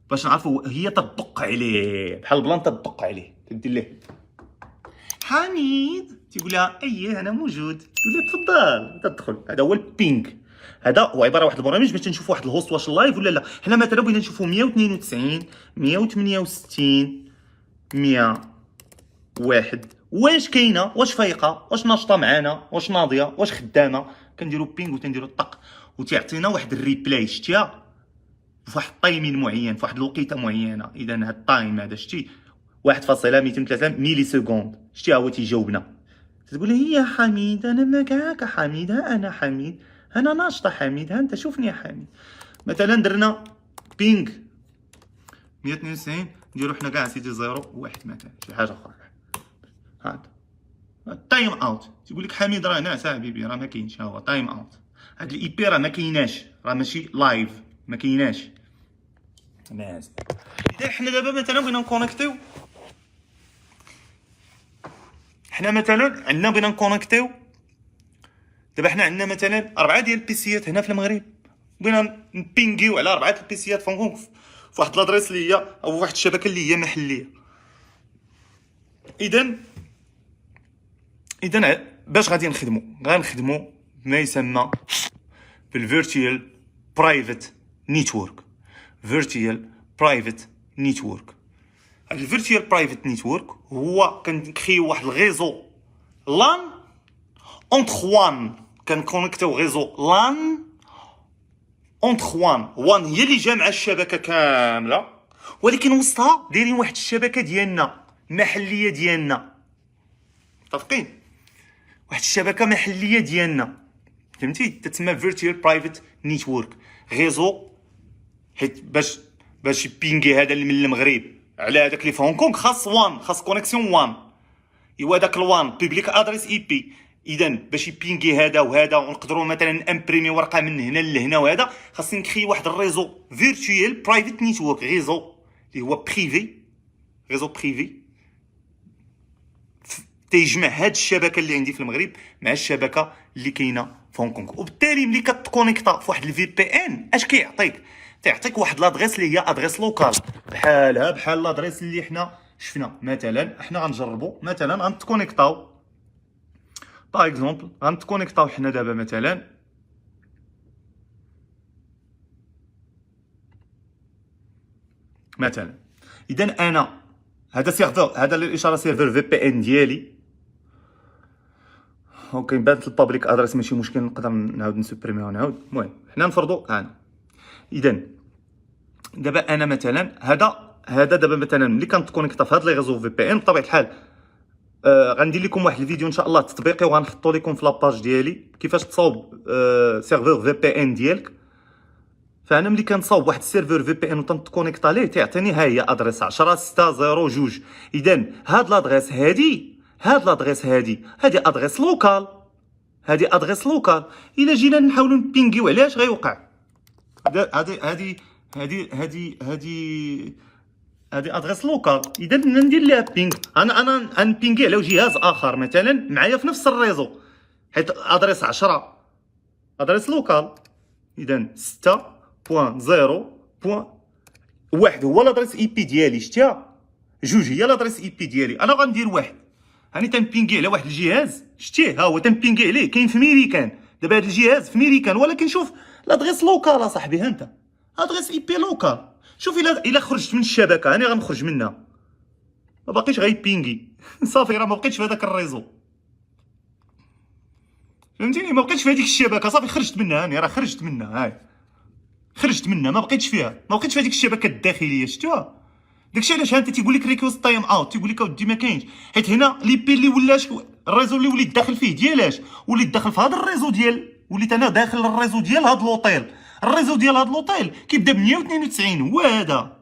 باش نعرفوا هي تدق عليه بحال البلان تدق عليه، تدير ليه حميد تيقول لها ايه انا موجود، تقول لها تفضل تدخل. هذا هو البينغ. هذا هو عباره واحد البرامج باش نشوفوا واحد الهوست واش لايف ولا لا. حنا مثلا بغينا نشوفوا 192 168 101 واش كاينه، واش فايقه، واش ناشطه معانا، واش ناضيه، واش خدامه. كنديروا بينغ وتنديروا الطق وتعطينا واحد الريبلاي. شتيها فواحد التايمين معين، فواحد الوقيته معينه. اذا هاد التايم هذا شتي 1.203 ميلي سكوند، شتي هو تيجاوبنا. تقول لي يا حميد انا معاك حميد، ها انا حميد، انا ناشطه حميد، ها انت شوفني يا حميد. مثلا درنا بينغ 192 نديرو حنا كاع سيتي 0 1 مثلا شي حاجه اخرى. هذا تايم اوت تيقول لك حميد راه ناعس حبيبي، راه ما كاينش، ها هو تايم اوت. هاد الاي بي راه ما كايناش، راه ماشي لايف، ما كايناش. مازال اذا حنا دابا مثلا بغينا نكونيكتيو، حنا مثلا عندنا بغينا نكونيكتيو دابا، حنا عندنا مثلا 4 ديال البيسيات هنا في المغرب، بغينا نبينغيو على 4 البيسيات في هونغ كونغ في واحد لادريس اللي هي او واحد الشبكه اللي هي محليه. اذا باش غادي غنخدموا ما يسمى بالفيرتوال برايفت نيتورك. فيرتوال برايفت نيتورك، هاد الفيرتوال برايفت نيتورك هو كنكريو واحد الريزو لان اونتر وان، كنكونيكتيو ريزو لان اونتر وان هي اللي جامعه الشبكه كامله، ولكن وسطها دايرين واحد الشبكه ديالنا محليه ديالنا، متفقين؟ واحد الشبكه محليه ديالنا، فهمتي؟ تتسمى فيرتوال برايفت نيتورك ريزو، حيت باش يبينغي هذا اللي من المغرب على هذاك اللي في هونغ كونغ خاص كونيكسيون وان، ايوا داك الوان بوبليك ادريس اي بي. اذا باش يبينغي هذا وهذا ونقدروا مثلا امبريمي ورقه من هنا لهنا وهذا، خاصني نكري واحد الريزو فيرتوال برايفت نيتورك، ريزو اللي هو بريفي، ريزو بريفي تيجمع هاد الشبكه اللي عندي في المغرب مع الشبكه اللي كاينه في هونغ كونغ. وبالتالي ملي كتكونيكتا في واحد الفي بي ان اش كيعطيك؟ تيعطيك واحد لادريس اللي هي ادريس لوكال، بحال لادريس اللي حنا شفنا. مثلا حنا غنجربوا مثلا غنتكونيكطاو باغ اكزومبل، غنتكونيكطاو حنا دابا مثلا اذا انا هذا سيرفر، هذا الاشاره سيرفر في بي ان ديالي، اوكي بانت البابليك ادريس ماشي مشكل، نقدر نعاود نسوبريميها ونعاود. المهم حنا نفرضوا اذا دابا انا مثلا هذا دابا مثلا ملي كنتكونيكطا في هاد لي ريزو في بي ان بطبيعه الحال غندير لكم واحد الفيديو ان شاء الله تطبيقي، وغنحطو لكم في لاباج ديالي كيفاش تصاوب سيرفر في بي ان ديالك. فانا ملي كنصاوب واحد السيرفر في بي ان وتنكونيكطا ليه تيعطيني ها هي ادريس 10.6.0.2. اذا هاد لادريس هادي ادريس لوكال، هادي ادريس لوكال. الا جينا نحاولوا نبينغيو عليها اش غيوقع؟ هادي ادريس لوكال. اذا ندير ليها بينغ، انا غنبينغي على جهاز اخر مثلا معايا في نفس الريزو، حيت ادريس 10 ادريس لوكال. اذا 6.0.1 هو لادريس اي بي ديالي، شتيها؟ 2 هي لادريس اي بي ديالي. انا غندير واحد، هاني تنبينغي على واحد الجهاز، شتيه ها هو تنبينغي عليه، كاين في ميريكان. دابا هذا الجهاز في ميريكان، ولكن شوف لادريس لوكال اصاحبي، ها انت ادريس اي بي لوكال. شوف الا خرجت من الشبكه، هاني غنخرج منها، ما باقيش غيبينغي صافي، راه ما بقيتش في هذاك الريزو، فهمتيني؟ ما بقيتش في هذيك الشبكه، صافي خرجت منها، هاني راه خرجت منها، هاي خرجت منها، ما بقيتش فيها، ما بقيتش في هذيك الشبكه الداخليه، شفتوها؟ داكشي علاش انت تيقول لك ريكوست تايم اوت، تيقول لك اودي ما كاينش، حيت هنا لي بي اللي ولاش الريزو اللي وليت داخل فيه ديالاش، وليت داخل في هذا الريزو ديال، وليت انا داخل الريزو ديال هذا لوطيل. الريزو ديال هذا لوطيل كيبدا ب 192، هو هذا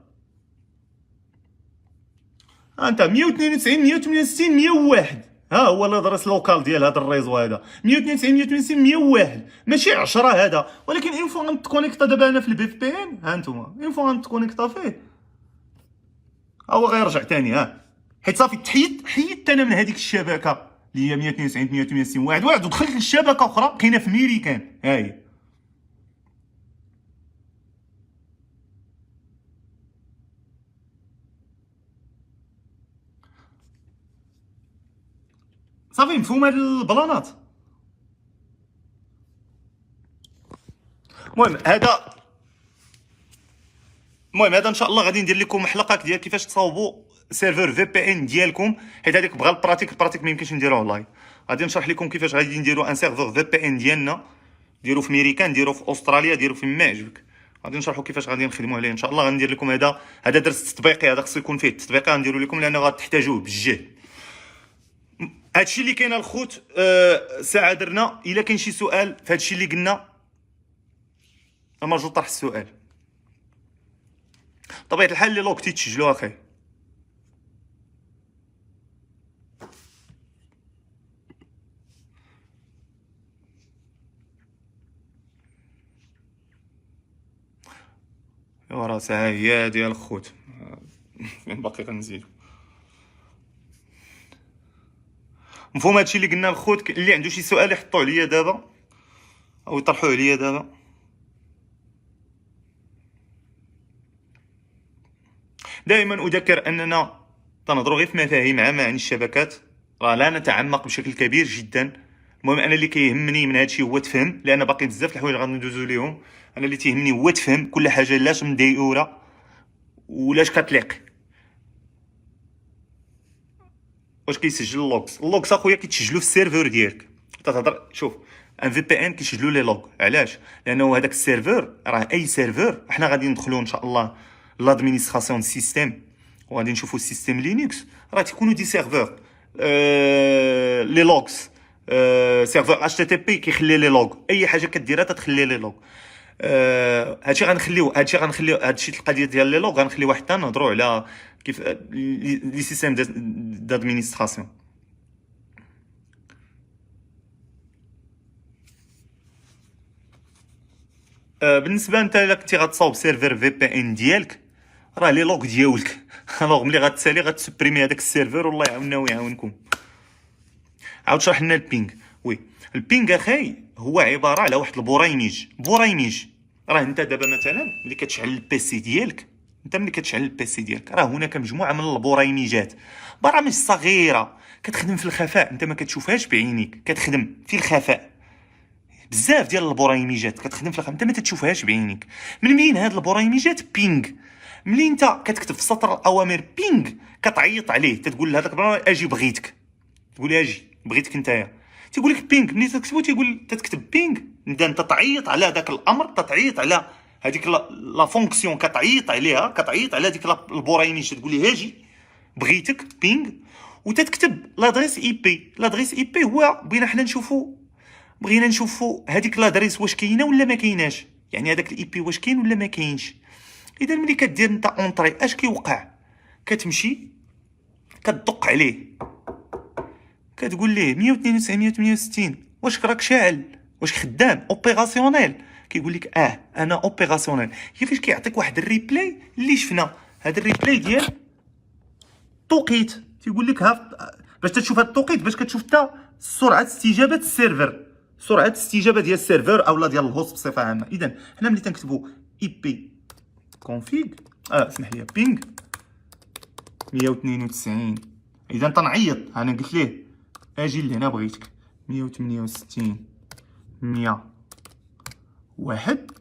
انت 192 168 101، ها هو الادريس لوكال ديال هذا الريزو هذا 192 168 101، ماشي 10 هذا. ولكن اون فوا غنتكونيكتا دابا انا في البي في بي ان، ها انتم اون فوا غنتكونيكتا فيه هو غيرجع ثاني، ها حيت صافي حيدت انا من هذيك الشبكه اللي هي 192 168 واحد ودخلت للشبكه اخرى كاينه في ميريكان، ها هي صافي. مفهوم هاد البلانات؟ المهم هذا ان شاء الله غادي ندير لكم حلقه ديال كيفاش تصاوبوا سيرفر في بي ان ديالكم، حيت هذيك بغى البراتيك ما يمكنش نديروه اونلاين. غادي نشرح لكم كيفاش غادي نديروا ان سيرفر في بي ان ديالنا، ديروا في ميريكان، ديروا في استراليا، ديروا في ما يعجبك. غادي نشرحوا كيفاش غادي نخدموا عليه ان شاء الله. غندير لكم هذا درس تطبيقي، هذا خصو يكون فيه التطبيق، غنديروا لكم لانه غتحتاجوه بالجهد. هادشي اللي كاين الخوت. ساعه درنا. الا كاين شي سؤال في هادشي اللي قلنا مرجو طرح السؤال. طبيعه الحال اللي لوكتي تسجلوا اخي. وراه ساعه هي ديال الخوت. فين باقي غنزيدو؟ مفهوم هادشي اللي قلنا الخوت. اللي عنده شي سؤال يحطوه عليا دابا او يطرحوه عليا دابا. دائما اذكر اننا تنهضروا غير في مفاهيم عامه عن الشبكات، راه لا نتعمق بشكل كبير جدا. المهم انا اللي كيهمني من هادشي هو تفهم، لان باقي بزاف الحوايج غندوزو ليهم. انا اللي تيهمني هو تفهم كل حاجه لاش مديوره ولاش كتليق. واش كيسجل اللوكس اخويا كيتسجلوا في السيرفر ديالك. تهضر شوف، ان في بي ان كيسجلوا لي لوغ. علاش؟ لانه هذاك السيرفر راه اي سيرفر حنا غادي ندخلوا ان شاء الله لادمينستراسيون سيستيم وغادي نشوفوا السيستيم لينكس. راه تيكونوا دي سيرفور لي لوغز. سيرفور اتش تي تي بي كيخلي لي لوغ، اي حاجه كديرها تتخلي لي لوغ. هادشي القضيه ديال لي لوغ غنخليو واحد حتى نهضروا على كيف لي سيستيم دادمينستراسيون. بالنسبه انت الا كنتي غتصاوب سيرفر في بي ان ديالك، راه لي لوغ ديالك. الوغ ملي غتسالي غتسبريمي هذاك السيرفر والله يعاوننا ويعاونكم. عاود شرح لنا البينغ. وي البينغ اخي هو عباره على واحد البريميج. راه انت دابا مثلا ملي كتشعل البيسي ديالك، راه هناك مجموعه من البريميجات، برامج صغيره كتخدم في الخفاء. انت ما كتشوفهاش بعينيك، كتخدم في الخفاء. بزاف ديال البريميجات كتخدم في الخفاء، انت ما تتشوفهاش بعينيك. منين هاد البريميجات؟ بينغ. ملي انت كتكتب في سطر الاوامر بينغ كتعيط عليه، تتقول لهذاك البرنامج اجي بغيتك، تقول اجي بغيتك نتايا، تيقول لك بينغ. ملي تكتبو تكتب بينغ، انت تعيط على ذاك الامر، تعيط على هذيك لا فونكسيون، كتعيط عليها، كتعيط على ديك البريميج، تقول لي هاجي بغيتك بينغ. وتتكتب لادريس اي بي. لادريس اي بي هو بغينا نشوفوا هذيك لادريس واش كاينه ولا ما كايناش، يعني هذاك الاي بي واش كاين ولا ما كاينش. اذا ملي كدير انت اونطري اش كيوقع؟ كتمشي كتدق عليه، كتقول ليه 192.168 واش راك شاعل، واش خدام اوبيراسيونيل؟ كيقول لك انا اوبيراسيونيل. هي فاش كيعطيك واحد الريبلاي اللي شفنا، هذا الريبلاي ديال التوقيت، تيقول لك باش تشوف هذا التوقيت، باش كتشوف حتى سرعه استجابه السيرفر، سرعه الاستجابه ديال السيرفر اولا ديال الهوست بصفه عامه. اذا حنا ملي تنكتبوا اي بي كونفيغ اسمح لي بينغ 192، اذا تنعيط انا قلت ليه اجي لهنا بغيتك 168 101.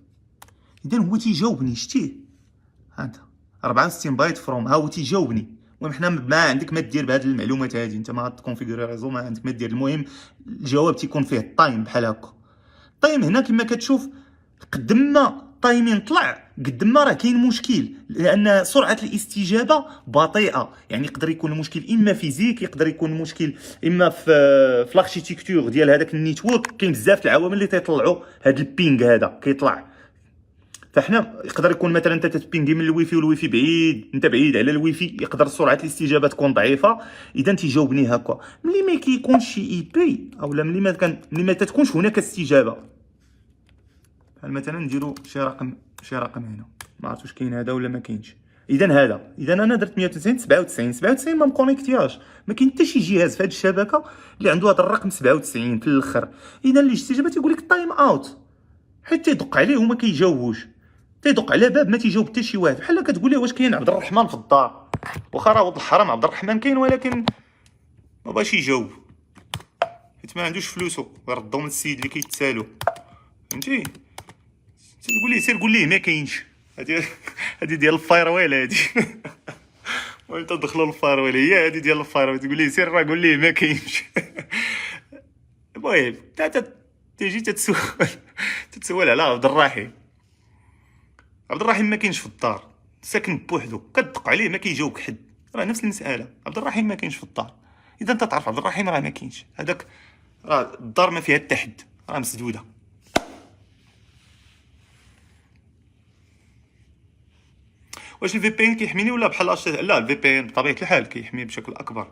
اذا هو تيجاوبني، شتيه هذا 64 بايت فروم، ها هو تيجاوبني. المهم حنا ما عندك ما دير بهاد المعلومات هادي، انت ما تكونفيغوري ريزو، ما عندك ما دير. المهم الجواب تيكون فيه التايم بحال هكا. التايم هنا كما كتشوف قد ما التايمين طلع قد ما راه كاين مشكل، لان سرعه الاستجابه بطيئه. يعني يقدر يكون المشكل اما فيزيك، يقدر يكون المشكل اما في الاركتيكتور ديال هذاك النيتورك. كاين بزاف العوامل اللي تيطلعوا هذا البينغ هذا كيطلع. فاحنا يقدر يكون مثلا انت تتبينغي من الويفي والويفي بعيد، انت بعيد على الويفي، يقدر سرعه الاستجابه تكون ضعيفه. اذا تيجاوبني هكا. ملي ما كيكونش شي اي بي اولا ملي ما تكونش هناك استجابه، بحال مثلا نديرو شي رقم هنا، ما عرفتش واش كاين هذا ولا ما كاينش. اذا انا درت 190 97 ما مكونيكتياش، ما كاين حتى شي جهاز في هذه الشبكه اللي عنده هذا الرقم 97 في الاخر. اذا الاستجابه تيقول لك تايم اوت، حيت تيدق عليه وما كيجاوبوش، تيدق على باب ما تيجاوب حتى شي واحد. بحال كتقول ليه واش كاين عبد الرحمن في الدار، واخا راه ولد الحرام عبد الرحمن كاين، ولكن ما باغيش يجاوب حيت ما عندوش فلوسو، يردو من السيد اللي كيتسالو، فهمتي؟ تقول ليه سير قول ليه ما كاينش. هذه ديال الفايرويل هذه. وانت تدخلوا الفايرويل، هي هذه ديال الفايرويل، تقول ليه سير راه قول ليه ما كاينش. المهم تيجي تتسول على عبد الرحيم. عبد الرحيم ما كاينش في الدار، ساكن بوحدو، كتدق عليه ما كيجاوبك حد، راه نفس المساله. عبد الرحيم ما كاينش في الدار، اذا انت تعرف عبد الرحيم راه ما كاينش، هذاك راه الدار ما فيها حتى حد، راه مسدوده. واش الفي بي ان كيحميني ولا بحال لا، الفي بي ان بطبيعه الحال كيحمي بشكل اكبر.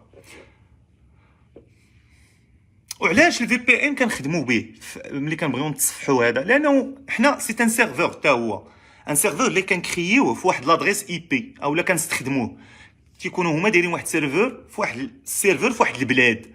وعلاش الفي بي ان كنخدموا به ملي كنبغيو نتصفحوا هذا؟ لانه حنا سي ان سيرفور حتى هو، ان سيرفور اللي كنكريوه في واحد لادريس اي بي اولا كنستخدموه تيكونوا هما دايرين واحد سيرفور في واحد السيرفور في واحد البلاد.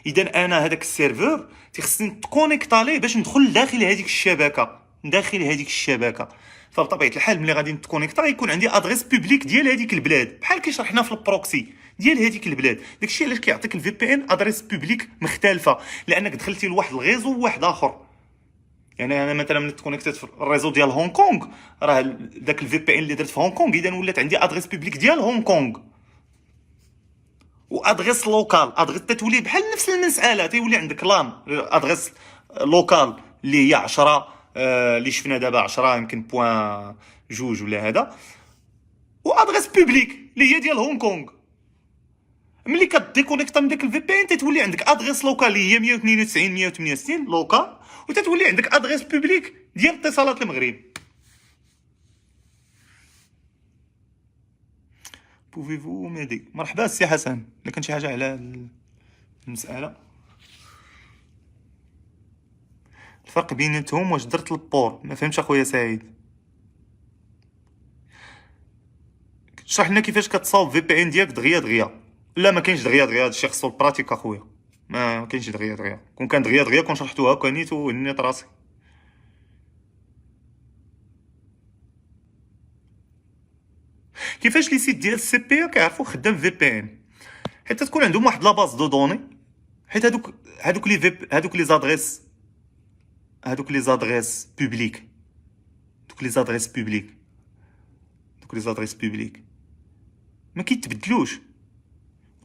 اذا انا هذاك السيرفور تيخصني نتكونيكطا ليه باش ندخل داخل هذيك الشبكه، داخل هذيك الشبكه. فبطبيعه الحال ملي غادي نتكونيكطا يكون عندي ادريس بوبليك ديال هذيك البلاد، بحال كي شرحنا في البروكسي ديال هذيك البلاد. داكشي علاش كيعطيك الفي بي ان ادريس بوبليك مختلفه، لانك دخلتي لواحد الغيزو وواحد اخر. يعني انا مثلا ملي تكونيكتيت في الريزو ديال هونغ كونغ، راه داك الفي بي ان اللي درت في هونغ كونغ اذا ولات عندي ادريس بوبليك ديال هونغ كونغ، وادريس لوكال ادريس تتولي بحال نفس المساله، تيولي عندك لان ادريس لوكال اللي هي 10 اللي شفنا دابا 10 يمكن بوان جوج ولا هذا، وادريس بوبليك اللي هي ديال هونغ كونغ. ملي كديكونيكتا من داك الفي بي ان تتولي عندك ادريس لوكال اللي هي 192 168 لوكال، وتتولي عندك ادريس بوبليك ديال اتصالات المغرب. بوفيفو ميدي؟ مرحبا السي حسن، الا كان شي حاجه على المساله. الفرق بيناتهم واش درت البور؟ ما فهمتش اخويا سعيد، شرح لنا كيفاش كتصاوب في بي ان ديالك دغيا دغيا. لا ما كاينش دغيا دغيا، هادشي خصو البراتيك اخويا، ما كاينش دغيا دغيا. كون كان دغيا دغيا كون شرحتوها كانيت ونيت راسي. كيفاش لي سيت ديال السي بي كيعرفوا خدام في بي ان؟ حيت تكون عندهم واحد لاباز دو دوني، حيت هادوك لي زادريس، هادوك لي زادريس بوبليك، دوك لي زادريس بوبليك، دوك لي زادريس بوبليك ما كيتبدلوش.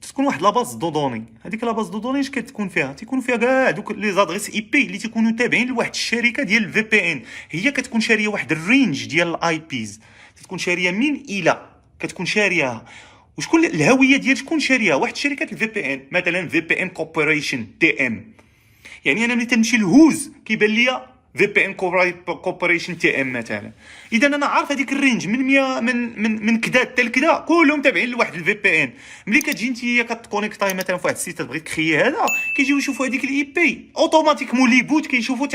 تكون واحد لاباز دو دوني، هذيك لاباز دو دوني اش كتكون فيها؟ تيكون فيها كاع دوك لي زادريس اي بي اللي تيكونوا تابعين لواحد الشركه ديال الفي بي ان. هي كتكون شاريه واحد الرينج ديال الاي بيز، تكون شاريه من الى، كتكون شاريها. وشكون الهويه ديال شكون شاريها؟ واحد شركه الفي بي ان، مثلا في بي ان كوبريشن تي ام. يعني انا ملي تنمشي لهوز كيبان ليا في بي ان كوبريشن تي ام مثلا. اذا انا عارف هذيك الرينج من 100 من كذا حتى لكذا كلهم تابعين لواحد الفي بي ان. ملي كتجي انت كتكونيكطاي مثلا في واحد السيت تبغي تخيي هذا، كيجيو يشوفوا هذيك الاي بي اوتوماتيكمون لي بوت كيشوفوا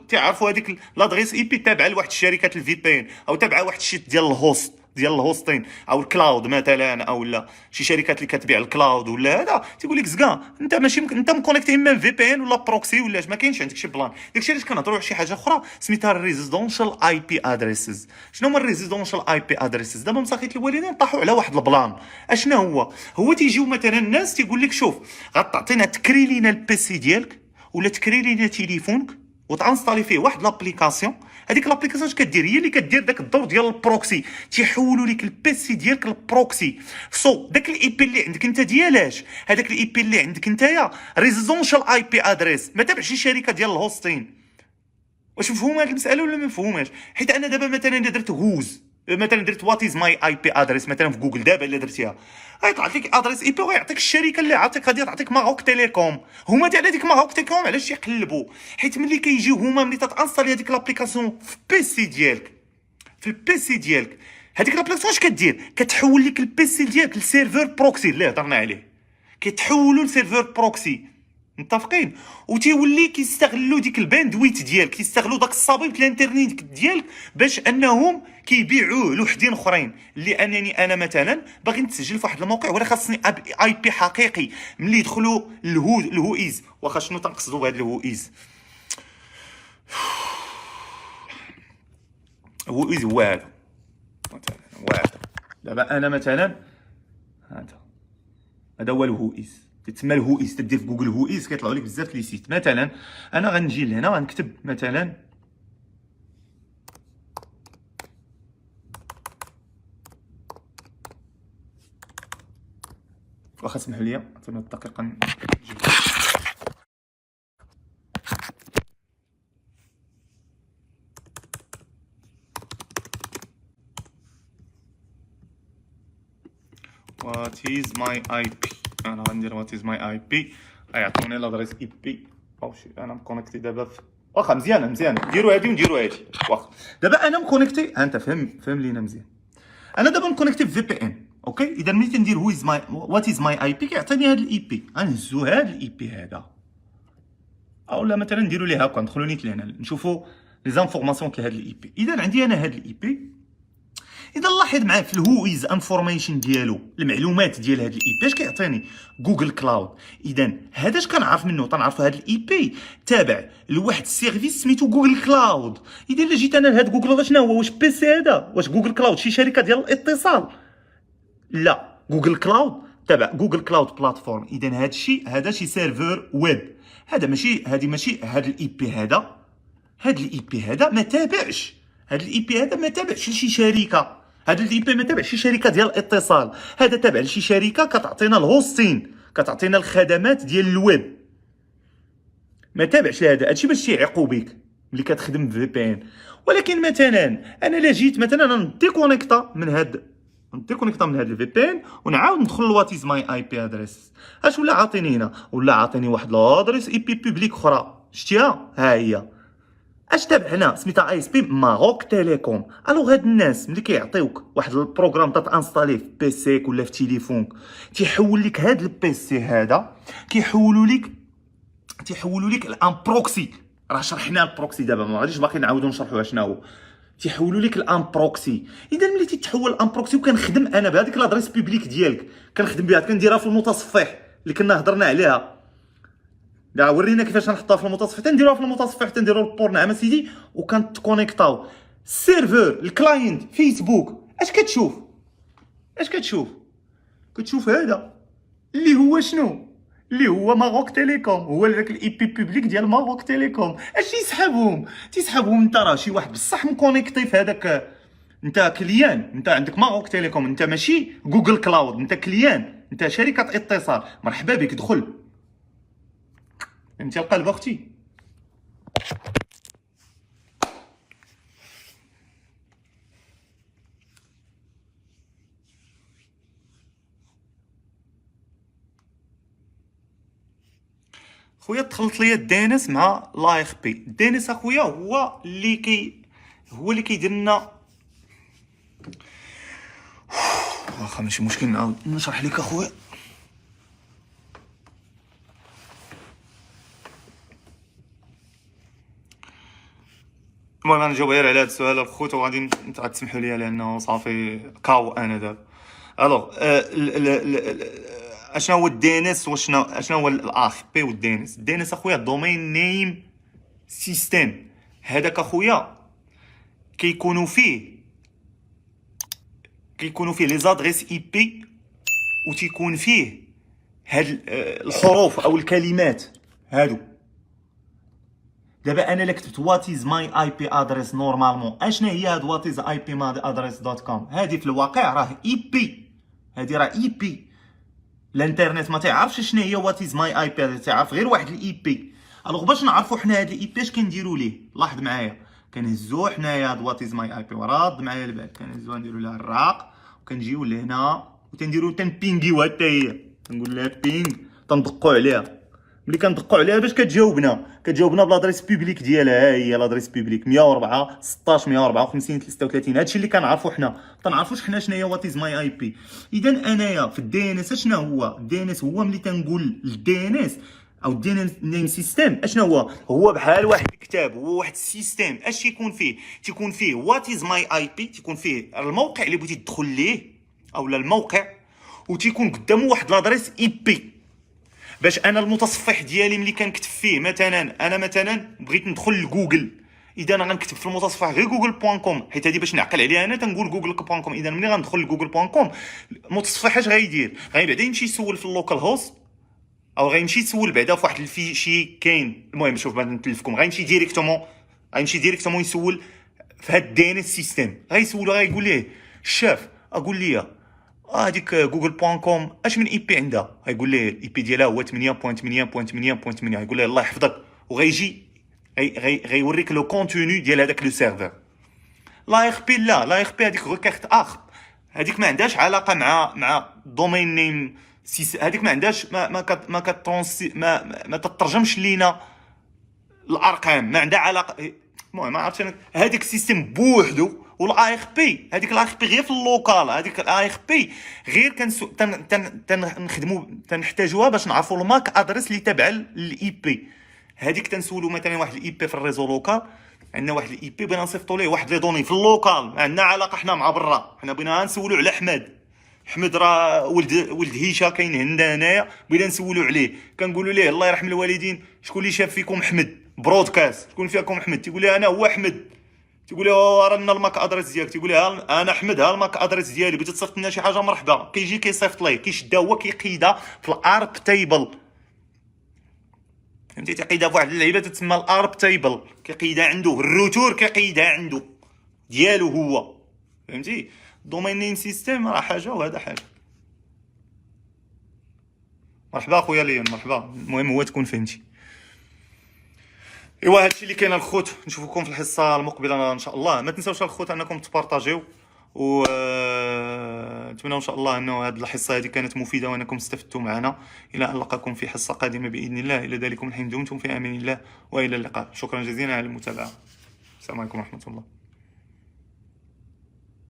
تعرفوا هذيك لادريس اي بي تابعه لواحد الشركه الفي بي ان، او تابعه واحد الشيت ديال الهوست ديال الهوستين او الكلاود مثلا، او لا شي شركات اللي كتبيع الكلاود ولا هذا. تيقول لك زكا انت ماشي انت مكونيكتي اما في بي ان ولا بروكسي ولا ما كاينش عندك شي بلان. داكشي علاش كنهضروا على شي حاجه اخرى سميتها الريزيدونشال اي بي ادريسز. شنو هما الريزيدونشال اي بي ادريسز؟ دابا مساخيت الوالدين طاحوا على واحد البلان. اشنا هو تيجيو مثلا الناس تيقول لك شوف غتعطينا تكري لينا البيسي ديالك ولا تكري لينا تليفونك وتانستالي فيه واحد لابليكاسيون. هذيك لابليكاسيون اش كدير؟ هي اللي كدير داك الدور ديال البروكسي، تيحولوا لك البيسي ديالك للبروكسي. داك الاي بي اللي عندك انت ديالاش؟ هذاك الاي بي اللي عندك نتايا ريزيدونشال اي بي ادريس، ما تابعش شي شركه ديال الهوستين. واش مفهوم هاد المساله ولا ما مفهوماش؟ حيت انا دابا مثلا الا درت هوز، مثلا درت وات از ماي اي بي ادريس مثلا في جوجل دابا الا درتيها غيطلع لك ادريس اي بي ويعطيك الشركه اللي عطيك، غادي تعطيك ماروك تيليكوم. هما تاع هذيك ماروك تيليكوم علاش يقلبوا؟ حيت ملي كيجيو هما ملي تتانستالي هذيك لابليكاسيون في البيسي ديالك، في البيسي ديالك هذيك لابليكاسيون اش كدير؟ كتحول لك البيسي ديالك لسيرفر بروكسي اللي هضرنا عليه، كيتحولوا لسيرفر بروكسي. متفقين؟ وتيولي كيستغلوا ديك الباندويت ديالك، كيستغلوا داك الصبيب الانترنيت ديالك باش انهم كيبيعوه لوحدين اخرين. لانني انا مثلا باغي نتسجل في واحد الموقع ولا خاصني اي بي حقيقي. ملي يدخلوا الهويز، واخا شنو تنقصدوا بهذا الهويز؟ هويز هو هذا مثلا، دابا انا مثلا هذا هو الهويز، تسمى الهويز. تدير في جوجل هويز كيطلعوا لك بزاف لي سيت. مثلا انا غنجي لهنا غنكتب مثلا واخا سمحوا لي عطوني دقيقه نجيب. what is my IP. انا غندير وات از ماي اي بي، غيعطوني لادريس اي بي. واش انا مكونيكتي دابا واخا مزيان ديروا هادي ونديروا هادي. واخا دابا انا مكونيكتي، ها انت فهم لينا مزيان. انا دابا مكونيكتي في بي ان، اوكي. اذا ملي تندير وات از ماي اي بي كيعطيني هاد الاي بي، غنهزو هاد الاي بي هذا، اولا مثلا نديروا ليه هكا ندخلوا نيت لهنا نشوفوا لي زانفورماسيون ديال هاد الاي بي. اذا عندي انا هاد الاي بي اذا لاحظ معايا في الهويز انفورميشن ديالو، المعلومات ديال هاد الاي بي اش كيعطيني جوجل كلاود. اذا هذا اش كنعرف منه؟ تنعرف هاد الاي بي تابع لواحد السيرفيس سميتو جوجل كلاود. اذا الا جيت انا لهاد جوجل كلاود، شنو هو؟ واش بي سي هذا؟ واش جوجل كلاود شي شركه ديال الاتصال؟ لا، جوجل كلاود تابع جوجل كلاود بلاتفورم. اذا هذا الشيء هذا شي سيرفر ويب. هذا ماشي هذا الاي بي هذا ما تابعش. هذا الاي بي هذا ما تابعش لشي شركه. هذا الاي بي ما تابعش شي شركه ديال الاتصال. هذا تابع لشي شركه كتعطينا الهوستين، كتعطينا الخدمات ديال الويب. ما تابعش لهذا. هادشي باش تيعيقوا بك ملي كتخدم في بي ان. ولكن مثلا انا لا جيت مثلا نديكونيكتا من هاد الفي بي ان ونعاود ندخل لواتيز ماي اي بي ادريس، اش ولا عاطيني هنا؟ ولا عاطيني واحد لادريس اي بي بوبليك اخرى. شتيها؟ ها هي. اش تابع هنا؟ سميتها اي اس بي ماروك تيليكوم. الوغ هاد الناس ملي كيعطيوك واحد البروغرام تانستاليه في بيسيك ولا في تليفونك، تيحول لك هاد البيسي هذا، كيحولوا لك الان بروكسي. راه شرحنا البروكسي دابا، ما غاديش باقي نعاودو نشرحوها شنو هو. تيحولوا لك الان بروكسي. اذا ملي تيتحول الان بروكسي وكنخدم انا بهذيك لادريس بوبليك ديالك، كنخدم بها، كنديرها في المتصفح اللي كنا هضرنا عليها. لا ورينا كيفاش نحطها في المتصفح. تنديروها في المتصفح، تنديروا البور، نعم سيدي، وكنتكونيكطاو السيرفر الكلاينت فيسبوك. اش كتشوف؟ كتشوف هذا اللي هو شنو؟ اللي هو ماروك تيليكوم. هو داك الاي بي بوبليك ديال ماروك تيليكوم. اش تيسحبهم انت راه شي واحد بصح مكونيكتي في هذاك. انت كليان، انت عندك ماروك تيليكوم، انت ماشي جوجل كلاود، انت كليان، انت شركه اتصال. مرحبا بك، دخل. انت القلب اختي. خويا تخلط ليا الدي ان اس مع لا اخ بي. الدي ان اس اخويا هو اللي كيدير لنا. واخا ماشي مشكل، نعاود نشرح لك اخويا. المهم غنجاوب غير على هذا السؤال الخوت، وغادي تسمحوا لي لانه صافي كاو انا دابا. الوغ اشنو هو الدي ان اس وشنو هو الاخ بي والدي ان اس؟ الدي ان اس اخويا دومين نيم سيستم. هذاك اخويا كيكونوا فيه لي زادريس اي بي، وتيكون فيه هاد الحروف او الكلمات هادو. دابا انا لا كتبت واتيز ماي اي بي ادريس نورمالمون، اشنا هي هاد واتيز اي بي ماي ادريس دوت كوم؟ هادي في الواقع راه اي بي. هادي راه اي بي. الانترنت ما تعرفش شنو هي واتيز ماي اي بي، تعرف غير واحد الاي بي. الوغ باش نعرفوا حنا هاد الاي بي اش كنديروا ليه، لاحظ معايا، كنهزو حنايا هاد واتيز ماي اي بي، وراد معايا البال، كنهزوها نديروا لها الراق، وكنجيو لهنا وتنديروا تنبينغيوها حتى هي، كنقول لها بينغ، تندقوا عليها. ملي كندقوا عليها باش كتجاوبنا بلادريس بوبليك ديالها. ها هي لادريس بوبليك 104 16 154 33. هادشي اللي كنعرفوا حنا. تنعرفوش حنا شنو هي واتيز ماي اي بي. اذا انايا في الدي ان اس شنو هو؟ الدي ان اس هو ملي تنقول الدي ان اس او الدي ان نيم سيستم، اشنو هو بحال واحد الكتاب، هو واحد السيستم. اش تيكون فيه واتيز ماي اي بي، تيكون فيه الموقع اللي بغيتي تدخل ليه اولا الموقع، وتيكون قدامه واحد لادريس اي بي. باش انا المتصفح ديالي ملي كنكتب فيه، انا مثلا بغيت ندخل لجوجل، اذا انا غنكتب في المتصفح غير google.com، حيت هذه باش نعقل عليها انا تنقول google.com. اذا ملي غندخل لجوجل.com المتصفح اش غيدير؟ بعدا يمشي يسول في اللوكال هوست، او غيمشي يسول بعدا في واحد الفيشي كاين. المهم شوف باش نتلفكم، غيمشي ديريكتومون يسول في هاد الدي ان اس سيستم. غيسولو، غيقول ليه الشاف اقول لي هذيك جوجل.com اش من اي بي عندها؟ غيقول ليه الاي بي ديالها هو 8.8.8.8. غيقول ليه الله يحفظك، وغيجي غيوريك لو كونتوني ديال هذاك لو سيرفر. لا اخ بي هذيك ريكارت اخ، هذيك ما عندهاش علاقه مع دومين نيم. هذيك ما عندهاش ما تترجمش لينا الارقام، ما عندها علاقه. المهم ما عرفتش انا، هذيك السيستم بوحدو. والاي اخ بي هذيك الاي اخ بي غير في اللوكال، هذيك الاي اخ بي غير تنخدموا تنحتاجوها باش نعرفوا الماك ادريس اللي تابع للاي بي. هذيك تنسولوا مثلا واحد الاي بي في الريزو لوكال، عندنا واحد الاي بي بغينا نصيفطوا ليه واحد لي دوني في اللوكال، ما عندنا علاقه حنا مع برا، حنا بغينا نسولوا على حمد راه ولد هيشا كاين عندنا هنايا، بغينا نسولوا عليه. كنقولوا ليه الله يرحم الوالدين شكون اللي شاف فيكم حمد برودكاست، شكون فيكم حمد؟ تيقول لي انا هو حمد. تيقول لي رانا الماك ادريس ديالك، تيقول لي انا حمد ها الماك ادريس ديالي، بغيتي تصيفط لنا شي حاجه مرحبا. كيجي كيصيفط ليه، كيشدها هو كيقيدها في الارب تيبل، فهمتي؟ تيقيدها في واحد اللعيبه تتسمى الارب تيبل، كيقيدها عنده الروتور، كيقيدها عنده ديالو هو، فهمتي؟ دومين نيم سيستيم راه حاجه وهذا حاجه. مرحبا خويا ليان، مرحبا. المهم هو تكون فهمتي. ايوا هادشي اللي كاين الخوت، نشوفكم في الحصه المقبله ان شاء الله. ما تنساوش الخوت انكم تبارطاجيو، و نتمنى ان شاء الله انه هذه الحصه هذه كانت مفيده وانكم استفدتوا معنا. الى ان نلقاكم في حصه قادمه باذن الله. الى ذلكم الحين دمتم في امان الله والى اللقاء. شكرا جزيلا على المتابعه. السلام عليكم ورحمه الله.